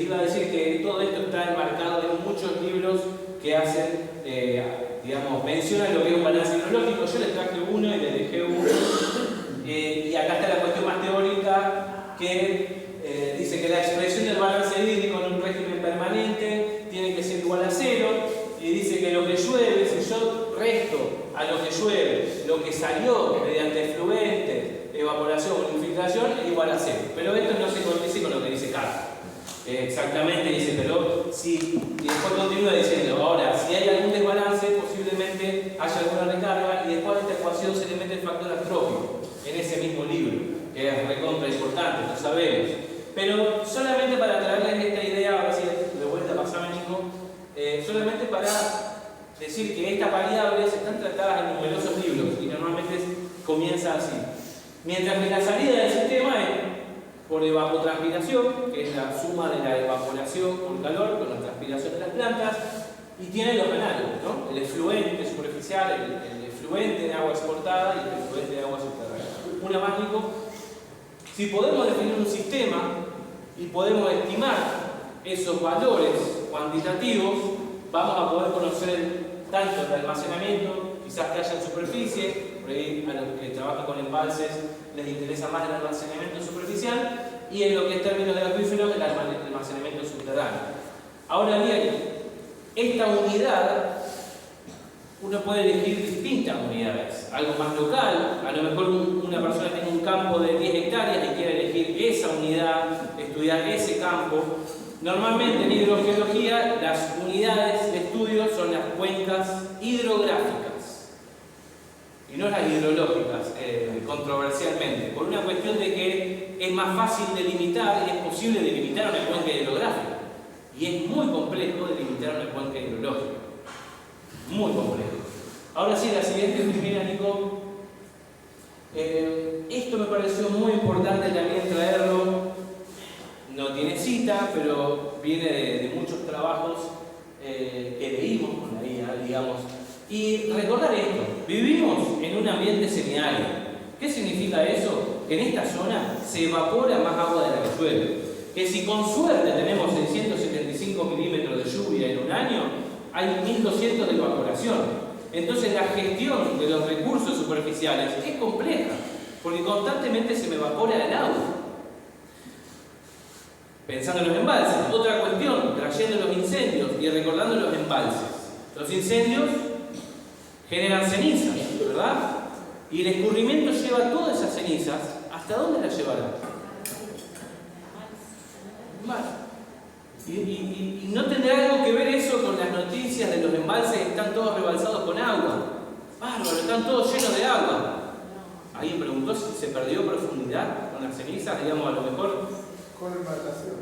iba a decir que todo esto está enmarcado en muchos libros que hacen, digamos, mencionan lo que es un balance hidrológico. Yo les traje uno y les dejé uno. Y acá está la cuestión más teórica que dice que la expresión del balance hídrico en un régimen permanente tiene que ser igual a 0. Y dice que lo que llueve, si yo resto a lo que llueve, lo que salió mediante efluentes, evaporación o infiltración, es igual a 0. Pero esto no se condice con lo que dice Carlos. Exactamente, dice, pero si, y después continúa diciendo, ahora, si hay algún desbalance, posiblemente haya alguna recarga, y después a esta ecuación se le mete el factor astrópico en ese mismo libro, que es recontra importante, lo sabemos. Pero solamente para traerles esta idea, ahora sí, de vuelta, pasame Nico, solamente para decir que estas variables están tratadas en numerosos libros, y normalmente comienza así. Mientras que la salida del sistema es por evapotranspiración, que es la suma de la evaporación por calor con la transpiración de las plantas, y tiene los análogos, ¿no? El efluente superficial, el efluente de agua exportada y el efluente de agua subterránea. Una más, Nico. Si podemos definir un sistema y podemos estimar esos valores cuantitativos, vamos a poder conocer tanto el almacenamiento, quizás que haya en superficie, por ahí a los que trabajan con embalses les interesa más el almacenamiento superficial, y en lo que es términos de acuíferos, el almacenamiento subterráneo. Ahora bien, esta unidad, uno puede elegir distintas unidades, algo más local, a lo mejor una persona tiene un campo de 10 hectáreas y quiere elegir esa unidad, estudiar ese campo. Normalmente en hidrogeología las unidades de estudio son las cuencas hidrográficas y no las hidrológicas, controversialmente, por una cuestión de que es más fácil delimitar y es posible delimitar una cuenca hidrográfica, y es muy complejo delimitar una cuenca hidrológica, muy complejo. Ahora sí, la siguiente primera, Nico. Esto me pareció muy importante también traerlo, no tiene cita, pero viene de muchos trabajos que leímos con la IA, digamos. Y recordar esto, vivimos en un ambiente semiárido. ¿Qué significa eso? Que en esta zona se evapora más agua de la que llueve. Que si con suerte tenemos 675 milímetros de lluvia en un año, hay 1200 de evaporación. Entonces la gestión de los recursos superficiales es compleja, porque constantemente se me evapora el agua. Pensando en los embalses, otra cuestión, trayendo los incendios y recordando los embalses. Los incendios generan cenizas, ¿verdad? Y el escurrimiento lleva todas esas cenizas, ¿hasta dónde las llevará? Mar. Y no tendrá algo que ver eso con las noticias de los embalses que están todos rebalsados con agua. Bárbaro, están todos llenos de agua. ¿Alguien preguntó si se perdió profundidad con las cenizas? Digamos, a lo mejor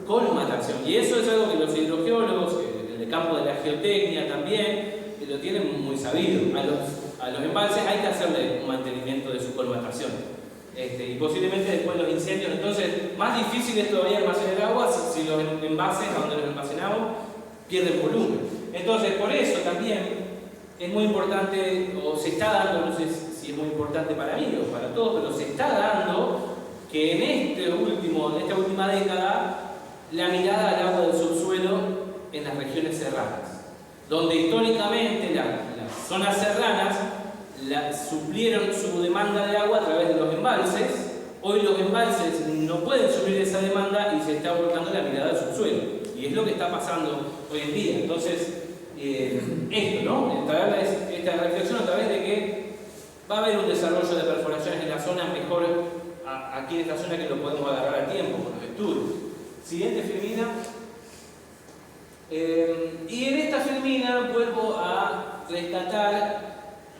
colmatación. Y eso es algo que los hidrogeólogos, en el campo de la geotecnia también, lo tienen muy sabido. A los embalses hay que hacerle un mantenimiento de su colmatación. Y posiblemente después los incendios. Entonces, más difícil es todavía almacenar agua si los envases, a donde los almacenamos, pierden volumen. Entonces, por eso también es muy importante, o se está dando, no sé si es muy importante para mí o para todos, pero se está dando que en esta última década, la mirada al agua del subsuelo en las regiones serranas, donde históricamente las zonas serranas suplieron su demanda de agua a través de los embalses. Hoy los embalses no pueden suplir esa demanda y se está volcando la mirada al subsuelo. Y es lo que está pasando hoy en día. Entonces, esto, ¿no? Esta reflexión a través de que va a haber un desarrollo de perforaciones en la zona mejor aquí en esta zona, que lo podemos agarrar a tiempo con los estudios. Siguiente filmina. Y en esta filmina termina, vuelvo a rescatar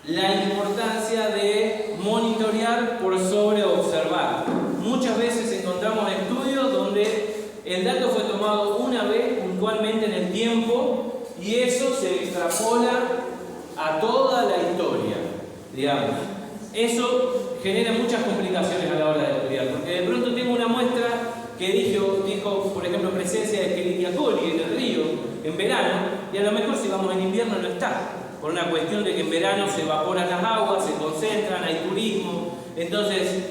la importancia de monitorear por sobre observar. Muchas veces encontramos estudios donde el dato fue tomado una vez puntualmente en el tiempo y eso se extrapola a toda la historia, digamos. Eso genera muchas complicaciones a la hora de estudiar, porque de pronto tengo una muestra que dijo, por ejemplo, presencia de Escherichia coli en el río en verano, y a lo mejor si vamos en invierno no está, por una cuestión de que en verano se evaporan las aguas, se concentran, hay turismo. Entonces,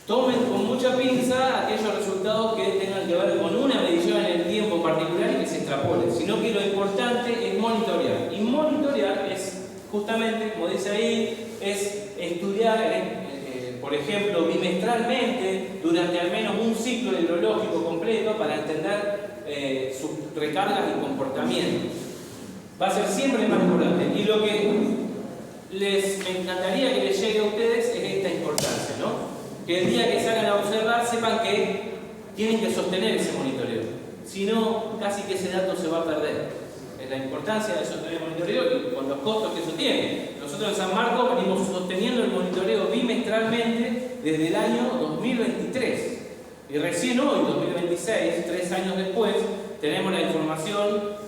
tomen con mucha pinza aquellos resultados que tengan que ver con una medición en el tiempo particular y que se extrapolen, sino que lo importante es monitorear. Y monitorear es justamente, como dice ahí, es estudiar, por ejemplo, bimestralmente, durante al menos un ciclo hidrológico completo para entender sus recargas y comportamientos. Va a ser siempre más importante. Y lo que me encantaría que les llegue a ustedes es esta importancia, ¿no? Que el día que salgan a observar sepan que tienen que sostener ese monitoreo. Si no, casi que ese dato se va a perder. Es la importancia de sostener el monitoreo y con los costos que eso tiene. Nosotros en San Marcos venimos sosteniendo el monitoreo bimestralmente desde el año 2023. Y recién hoy, 2026, 3 años después, tenemos la información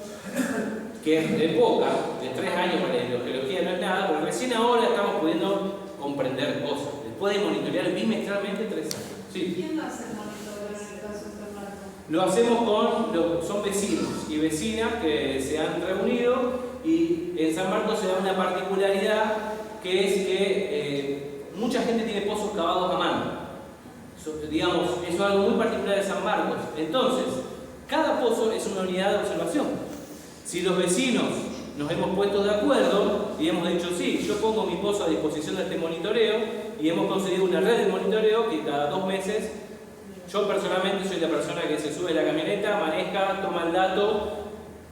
que es de poca, de 3 años para la hidrogeología no es nada, pero recién ahora estamos pudiendo comprender cosas. Después de monitorear bimestralmente 3 años. Sí. ¿Quién hace el monitoreo en el caso de San Marcos? Lo hacemos son vecinos y vecinas que se han reunido, y en San Marcos se da una particularidad que es que mucha gente tiene pozos cavados a mano. Digamos, eso es algo muy particular de San Marcos. Entonces, cada pozo es una unidad de observación. Si los vecinos nos hemos puesto de acuerdo y hemos dicho, sí, yo pongo mi pozo a disposición de este monitoreo, y hemos conseguido una red de monitoreo que cada 2 meses, yo personalmente soy la persona que se sube a la camioneta, maneja, toma el dato,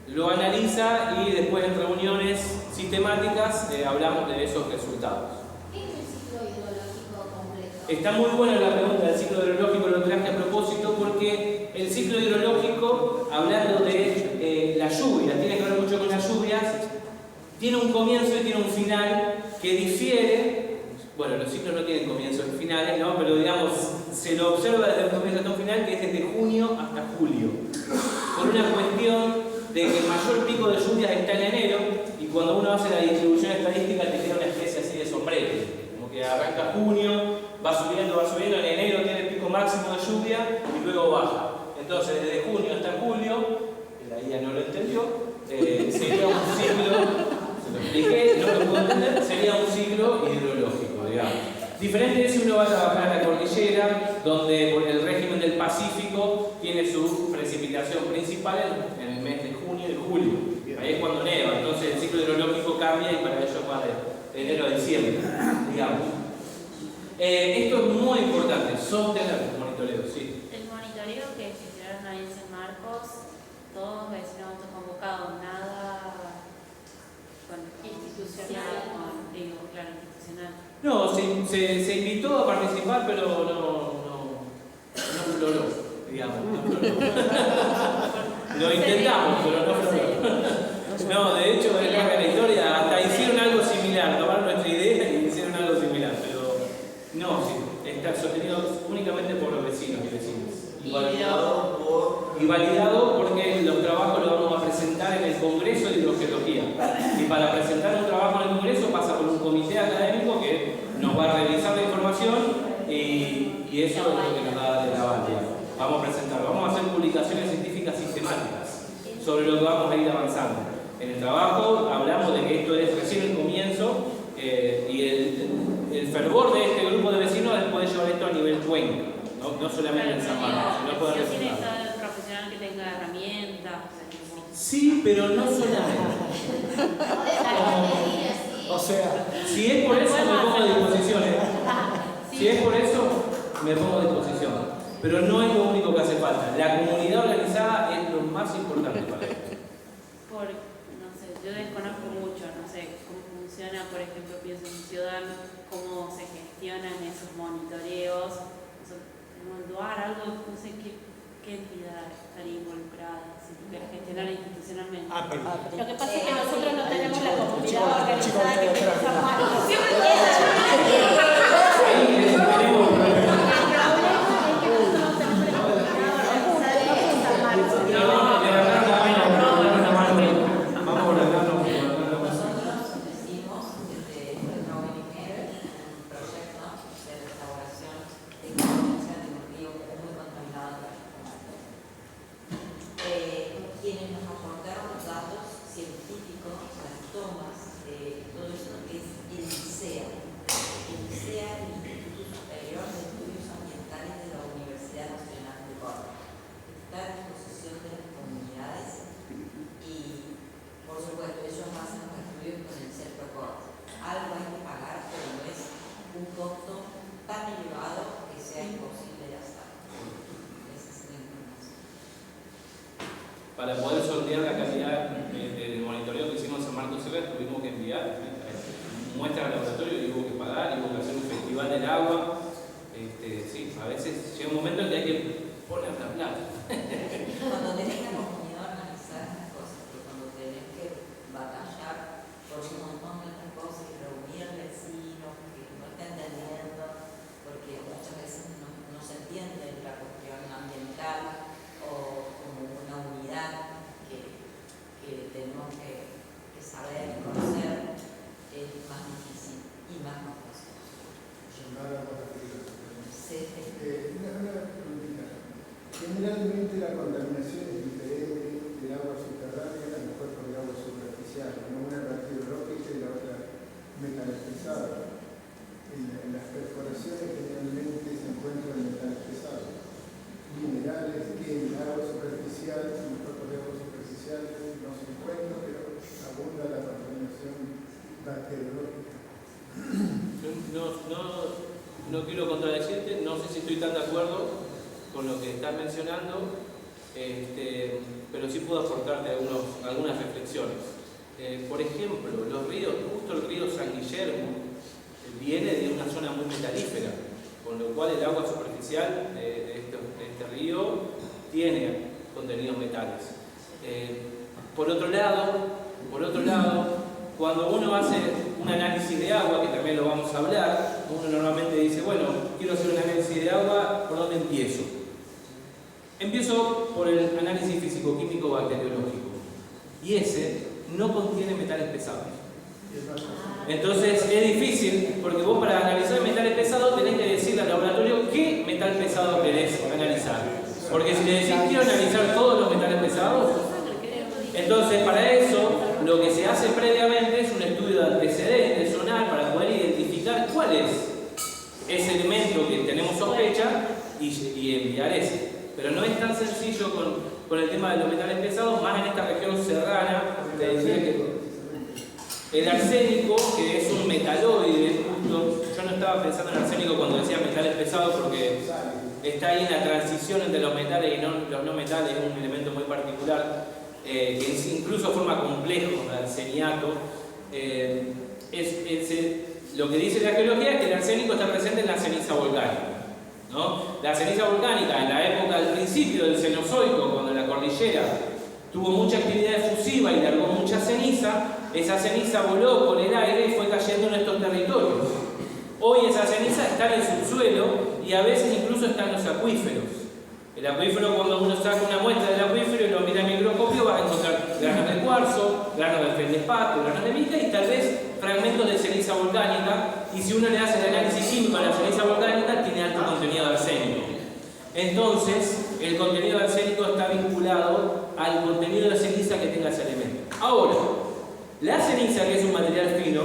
lo analiza y después en reuniones sistemáticas hablamos de esos resultados. ¿Qué es el ciclo hidrológico completo? Está muy buena la pregunta del ciclo hidrológico, lo traje a propósito porque el ciclo hidrológico, hablando de la lluvia, tiene que ver mucho con las lluvias, tiene un comienzo y tiene un final que difiere. Bueno, los ciclos no tienen comienzos y finales, ¿no? Pero digamos, se lo observa desde el comienzo hasta un final, que es desde junio hasta julio. Por una cuestión de que el mayor pico de lluvias está en enero, y cuando uno hace la distribución estadística te queda una especie así de sombrero. Como que arranca junio, va subiendo, en enero tiene el pico máximo de lluvia y luego baja. Entonces, desde junio hasta julio, la IA no lo entendió, sería un ciclo, se lo expliqué, no lo puedo entender, sería un ciclo hidrológico, digamos. Diferente es si uno va a trabajar a la cordillera, donde por el régimen del Pacífico tiene su precipitación principal en el mes de junio y julio. Ahí es cuando neva, entonces el ciclo hidrológico cambia y para ello va de enero a diciembre, digamos. Esto es muy importante, sostener el monitoreo, sí. El monitoreo que hicieron ahí en San Marcos, todos vecinos autoconvocados, nada institucional, claro, institucional. No, se invitó a participar, pero no floró, digamos. No floró. Lo intentamos, pero no floró. No, de hecho, es larga la historia, hasta hicieron algo similar, tomaron nuestra idea y hicieron algo similar, pero no, sí, está sostenido únicamente por los vecinos y vecinas. Y validado porque los trabajos los vamos a presentar en el Congreso de Hidrogeología. Y para presentar un trabajo en el Congreso pasa por un comité académico que nos va a revisar la información y eso es lo que nos da de la valía. Vamos a presentarlo. Vamos a hacer publicaciones científicas sistemáticas sobre lo que vamos a ir avanzando. En el trabajo hablamos de que esto es recién el comienzo y el fervor de este grupo de vecinos es poder llevar esto a nivel cuenca. No solamente en San Marcos, sino poder Tiene que resultar. estar el profesional que tenga herramientas. Sí, pero no solamente. O sea, Si es por eso, me pongo a disposición. Si es por eso, me pongo a disposición. Pero no es lo único que hace falta. La comunidad organizada es lo más importante para esto. No sé, yo desconozco mucho, no sé cómo funciona, por ejemplo, pienso en Ciudad, cómo se gestionan esos monitoreos. Tenemos el DUAR, algo, no sé qué ¿qué entidad estaría involucrada si tú quieres gestionar institucionalmente? Lo que pasa es que nosotros no tenemos la comunidad organizada que tiene San Marcos. Siempre para poder sortear la calidad del monitoreo que hicimos en San Marcos Severo, tuvimos que enviar muestras al laboratorio y hubo que pagar, y hubo que hacer un festival del agua. Sí, a veces llega un momento en que hay que poner la plata. Cuando tenés la comunidad organizada las cosas, que cuando tenés que batallar por un montón de otras cosas y reunir vecinos que no están entendiendo, porque muchas veces no se entiende la cuestión ambiental o como una unidad que tenemos que saber y conocer, es más difícil y más costoso. Una preguntita. Generalmente la contaminación es diferente del agua subterránea, a lo mejor con el agua superficial, ¿no? Una bacteriológica y la otra metales pesados. En las perforaciones generalmente se encuentran metales pesados. Minerales que en el agua superficial, en los cuerpos de agua superficial no se encuentran, pero abunda la contaminación bacteriológica. No quiero contradecirte, no sé si estoy tan de acuerdo con lo que estás mencionando, pero sí puedo aportarte algunas reflexiones. Por ejemplo, los ríos, justo el río San Guillermo viene de una zona muy metalífera, con lo cual el agua superficial de este río tiene contenidos metales. Por otro lado, cuando uno hace un análisis de agua, que también lo vamos a hablar, uno normalmente dice, bueno, quiero hacer un análisis de agua, ¿por dónde empiezo? Empiezo por el análisis físico-químico bacteriológico, y ese no contiene metales pesados. Entonces es difícil, porque vos para analizar metales pesados tenés que decirle al laboratorio qué metal pesado querés analizar. Porque si le decís quiero analizar todos los metales pesados, entonces para eso lo que se hace previamente es un estudio de antecedentes zonal para poder identificar cuál es ese elemento que tenemos sospecha y enviar ese. Pero no es tan sencillo con el tema de los metales pesados, más en esta región serrana. Te decía que el arsénico, que es un metaloide, justo, yo no estaba pensando en arsénico cuando decía metales pesados porque está ahí en la transición entre los metales y los no metales, es un elemento muy particular, que incluso forma complejo el arseniato. Lo que dice la geología es que el arsénico está presente en la ceniza volcánica, ¿no? La ceniza volcánica en la época del principio del Cenozoico, cuando la cordillera tuvo mucha actividad efusiva y largó mucha ceniza, esa ceniza voló por el aire y fue cayendo en estos territorios. Hoy esa ceniza está en el subsuelo y a veces incluso está en los acuíferos. El acuífero, cuando uno saca una muestra del acuífero y lo mira al microscopio, va a encontrar granos de cuarzo, granos de feldespato, granos de mica y tal vez fragmentos de ceniza volcánica. Y si uno le hace el análisis químico a la ceniza volcánica, tiene alto contenido de arsénico. Entonces, el contenido de arsénico está vinculado al contenido de ceniza que tenga ese elemento. Ahora, la ceniza, que es un material fino,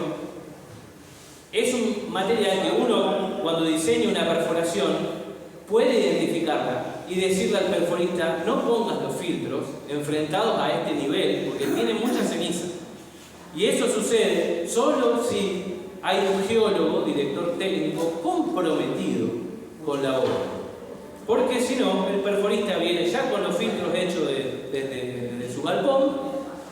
es un material que uno, cuando diseña una perforación, puede identificarla y decirle al perforista, no pongas los filtros enfrentados a este nivel, porque tiene mucha ceniza. Y eso sucede solo si hay un geólogo, director técnico, comprometido con la obra. Porque si no, el perforista viene ya con los filtros hechos desde su galpón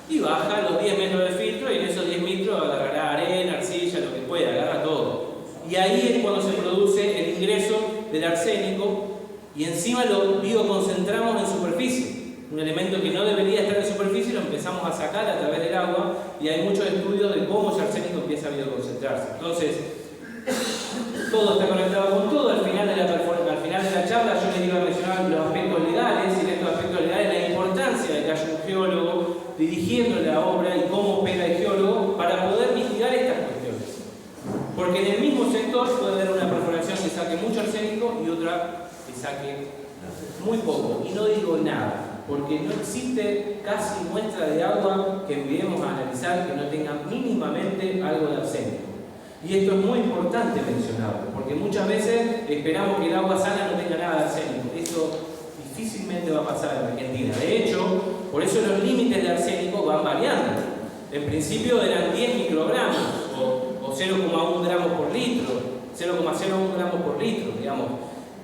y baja los 10 metros de filtro, y en esos 10 metros agarrará arena, arcilla, lo que pueda, agarra todo. Y ahí es cuando se produce el ingreso del arsénico y encima lo bioconcentramos en superficie. Un elemento que no debería estar en superficie lo empezamos a sacar a través del agua y hay muchos estudios de cómo el arsénico empieza a bioconcentrarse. Entonces, todo está conectado con todo. Al final de la charla yo les iba a mencionar los aspectos legales, y en estos aspectos legales la importancia de que haya un geólogo dirigiendo la obra y cómo opera el geólogo para poder mitigar estas cuestiones. Porque en el mismo sector puede haber una perforación que saque mucho arsénico y otra que saque muy poco. Y no digo nada, porque no existe casi muestra de agua que enviemos a analizar que no tenga mínimamente algo de arsénico. Y esto es muy importante mencionarlo, porque muchas veces esperamos que el agua sana no tenga nada de arsénico. Eso difícilmente va a pasar en Argentina. De hecho, por eso los límites de arsénico van variando. En principio eran 10 microgramos o 0,1 gramos por litro, 0,01 gramos por litro, digamos.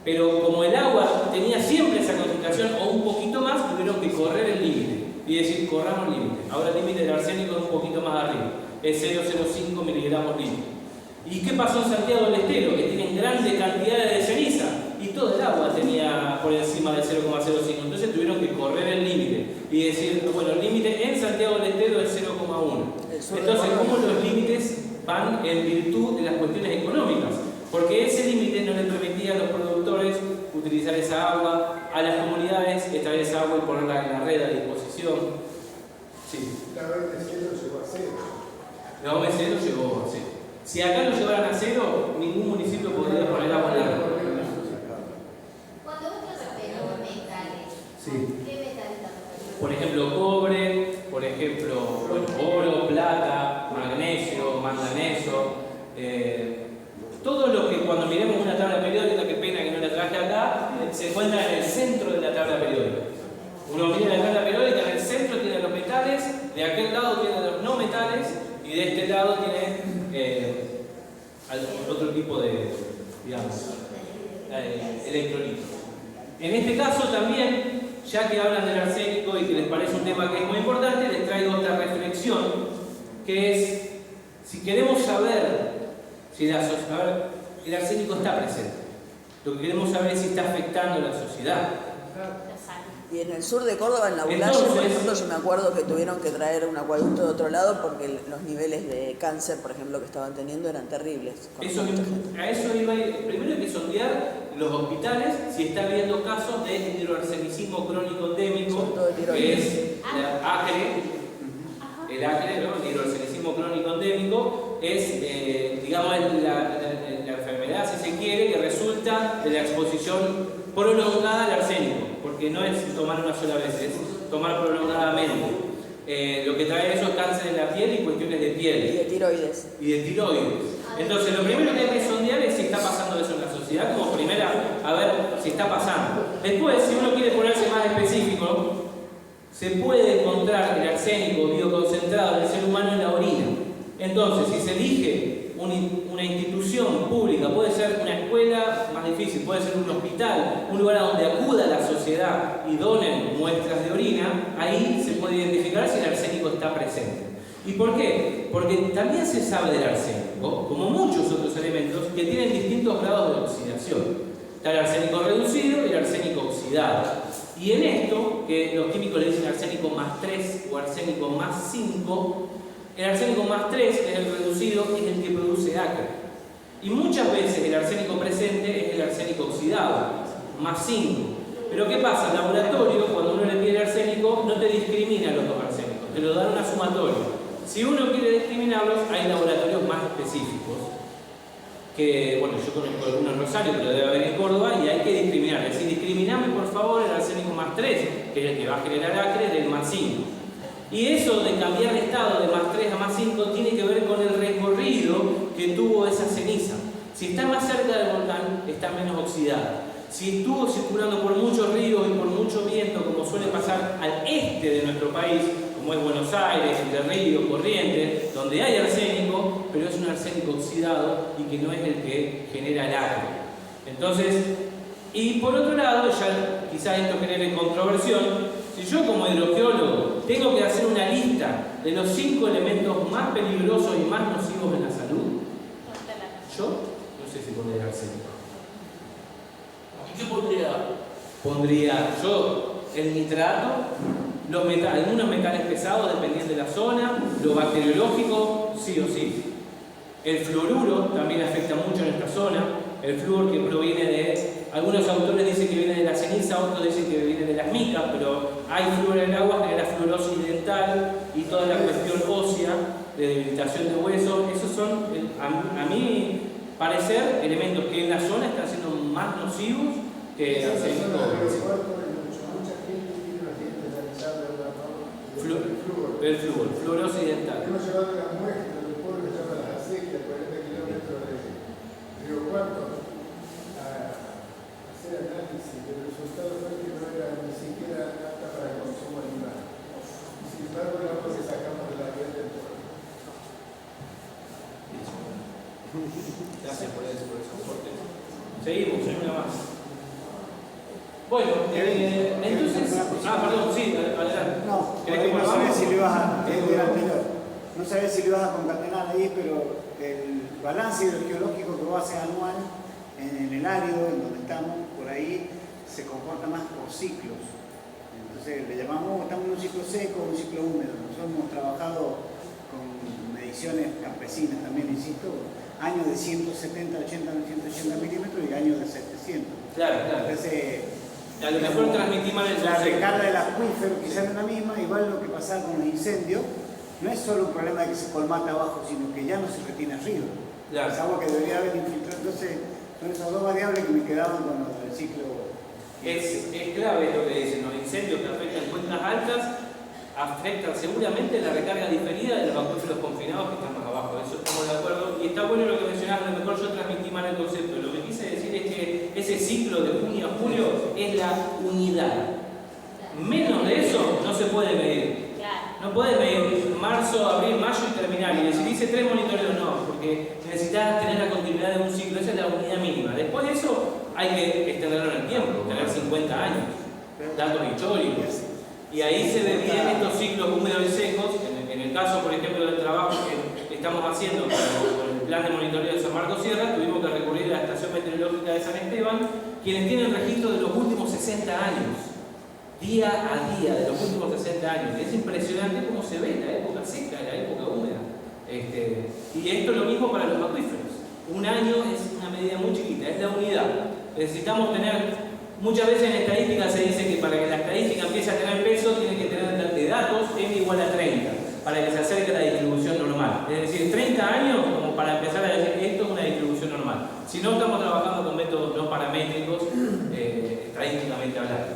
Pero como el agua tenía siempre esa concentración o un poquito más, tuvieron que correr el límite y decir, corramos el límite. Ahora el límite del arsénico es un poquito más arriba, es 0,05 miligramos litro. ¿Y qué pasó en Santiago del Estero? Que tienen grandes cantidades de ceniza y todo el agua tenía por encima del 0,05. Entonces tuvieron que correr el límite y decir, bueno, el límite en Santiago del Estero es 0,1. Entonces, ¿cómo los límites van en virtud de las cuestiones económicas? Porque ese límite no le permitía a los productores utilizar esa agua, a las comunidades extraer esa agua y ponerla en la red a disposición. Sí. La OMC lo llevó a cero. La OMC lo llevó a cero. Si acá lo llevaran a cero, ningún municipio podría poner agua en la red. Cuando vos hablas de metales, Sí. ¿qué metales estás? Por ejemplo, cobre, por ejemplo, oro, plata, magnesio, manganeso. Todo lo que cuando miremos una tabla periódica, qué pena que no la traje acá, se encuentra en el centro de la tabla periódica. Uno mira la tabla periódica, en el centro tiene los metales, de aquel lado tiene los no metales y de este lado tiene otro tipo de, digamos, electrolitos. En este caso también, ya que hablan del arsénico y que les parece un tema que es muy importante, les traigo otra reflexión, que es, si queremos saber si el arsénico está presente, lo que queremos saber es si está afectando a la sociedad. Y en el sur de Córdoba, en la Bulaye, por ejemplo, yo me acuerdo que tuvieron que traer un acueducto de otro lado porque los niveles de cáncer, por ejemplo, que estaban teniendo eran terribles. A eso iba a ir. Primero hay que sondear los hospitales si está habiendo casos de hidroarsenicismo crónico endémico, que es el acre, ¿no? El hidroarsenicismo crónico endémico es, digamos, la enfermedad, si se quiere, que resulta de la exposición prolongada al arsénico, porque no es tomar una sola vez, es tomar prolongadamente. Lo que trae eso es cáncer en la piel y cuestiones de piel. Y de tiroides. Entonces, lo primero que hay que sondear es si está pasando eso en la sociedad, como primera, a ver si está pasando. Después, si uno quiere ponerse más específico, se puede encontrar el arsénico bioconcentrado en el ser humano en la orina. Entonces, si se elige una institución pública, puede ser una escuela, más difícil, puede ser un hospital, un lugar a donde acuda la sociedad y donen muestras de orina, ahí se puede identificar si el arsénico está presente. ¿Y por qué? Porque también se sabe del arsénico, como muchos otros elementos, que tienen distintos grados de oxidación. Está el arsénico reducido y el arsénico oxidado. Y en esto, que los químicos le dicen arsénico más 3 o arsénico más 5, el arsénico más 3 es el reducido, es el que produce acre. Y muchas veces el arsénico presente es el arsénico oxidado, más 5. Pero ¿qué pasa? El laboratorio, cuando uno le pide el arsénico, no te discrimina los dos arsénicos, te lo dan una sumatoria. Si uno quiere discriminarlos, hay laboratorios más específicos. Que, bueno, yo conozco algunos en Rosario, pero debe haber en Córdoba, y hay que discriminar. Es decir, discriminame por favor el arsénico más 3, que es el que va a generar acre, del más 5. Y eso de cambiar de estado de más 3 a más 5 tiene que ver con el recorrido que tuvo esa ceniza. Si está más cerca del volcán, está menos oxidada. Si estuvo circulando por muchos ríos y por mucho viento, como suele pasar al este de nuestro país, como es Buenos Aires, Entre Ríos, Corrientes, donde hay arsénico, pero es un arsénico oxidado y que no es el que genera el acre. Entonces, y por otro lado, ya quizás esto genere controversión, si yo como hidrogeólogo tengo que hacer una lista de los 5 elementos más peligrosos y más nocivos en la salud, yo no sé si pondré arsénico. ¿Y qué pondría? pondría yo el nitrato, algunos metales pesados dependiendo de la zona, lo bacteriológico, sí o sí. El fluoruro también afecta mucho en esta zona. El flúor que proviene de... Algunos autores dicen que viene de la ceniza, otros dicen que viene de las micas, pero hay flúor en el agua, genera fluorosis dental y toda la cuestión ósea de debilitación de huesos. Esos son, a mi parecer, elementos que en la zona están siendo más nocivos que arsénico. El flúor, fluorosis dental. Hemos llevado una muestra del pueblo que se llama Las Acequias, 40 kilómetros de Río Cuarto, a hacer análisis. El resultado fue que no era ni siquiera apta para el consumo animal. Sin embargo, era lo que sacamos de la red del pueblo. Gracias por el soporte. Seguimos, una más. Bueno, entonces... perdón, sí, adelante. No, no sabés si lo ibas a... No sabés si lo ibas a concatenar ahí, pero el balance hidrogeológico que vos haces anual en el árido, en donde estamos, por ahí, se comporta más por ciclos. Entonces le llamamos, estamos en un ciclo seco, un ciclo húmedo. Nosotros hemos trabajado con mediciones campesinas también, insisto, años de 170, 80, 180 milímetros y años de 700. Claro. Entonces, a lo mejor transmití mal el la recarga del acuífero quizás es la misma, igual lo que pasaba con los incendios, no es solo un problema de que se colmata abajo, sino que ya no se retiene arriba. Claro. Es agua que debería haber infiltrado. Entonces, son esas dos variables que me quedaban con el ciclo. Es clave lo que dicen, los incendios que afectan cuencas altas afectan seguramente la recarga diferida de los acuíferos confinados que están más abajo, eso estamos de acuerdo. Y está bueno lo que mencionaron, a lo mejor yo transmití mal el concepto. Lo que quise decir es que ese ciclo de junio a julio es la unidad. Menos de eso no se puede medir. No puedes medir marzo, abril, mayo y terminar. Y decir, hice 3 monitoreos, no, porque necesitas tener la continuidad de un ciclo, esa es la unidad mínima. Después de eso hay que extenderlo en el tiempo, tener 50 años, datos históricos. Y ahí se ve bien estos ciclos húmedos y secos. En el caso, por ejemplo, del trabajo que estamos haciendo con el plan de monitoreo de San Marcos Sierra, tuvimos que recurrir a la Estación Meteorológica de San Esteban, quienes tienen registro de los últimos 60 años, día a día, de los últimos 60 años. Y es impresionante cómo se ve la época seca y la época húmeda. Y esto es lo mismo para los acuíferos. Un año es una medida muy chiquita, es la unidad. Necesitamos tener... Muchas veces en estadística se dice que para que la estadística empiece a tener peso tiene que tener de datos n igual a 30 para que se acerque a la distribución normal. Es decir, 30 años como para empezar a decir que esto es una distribución normal. Si no, estamos trabajando con métodos no paramétricos, estadísticamente hablando.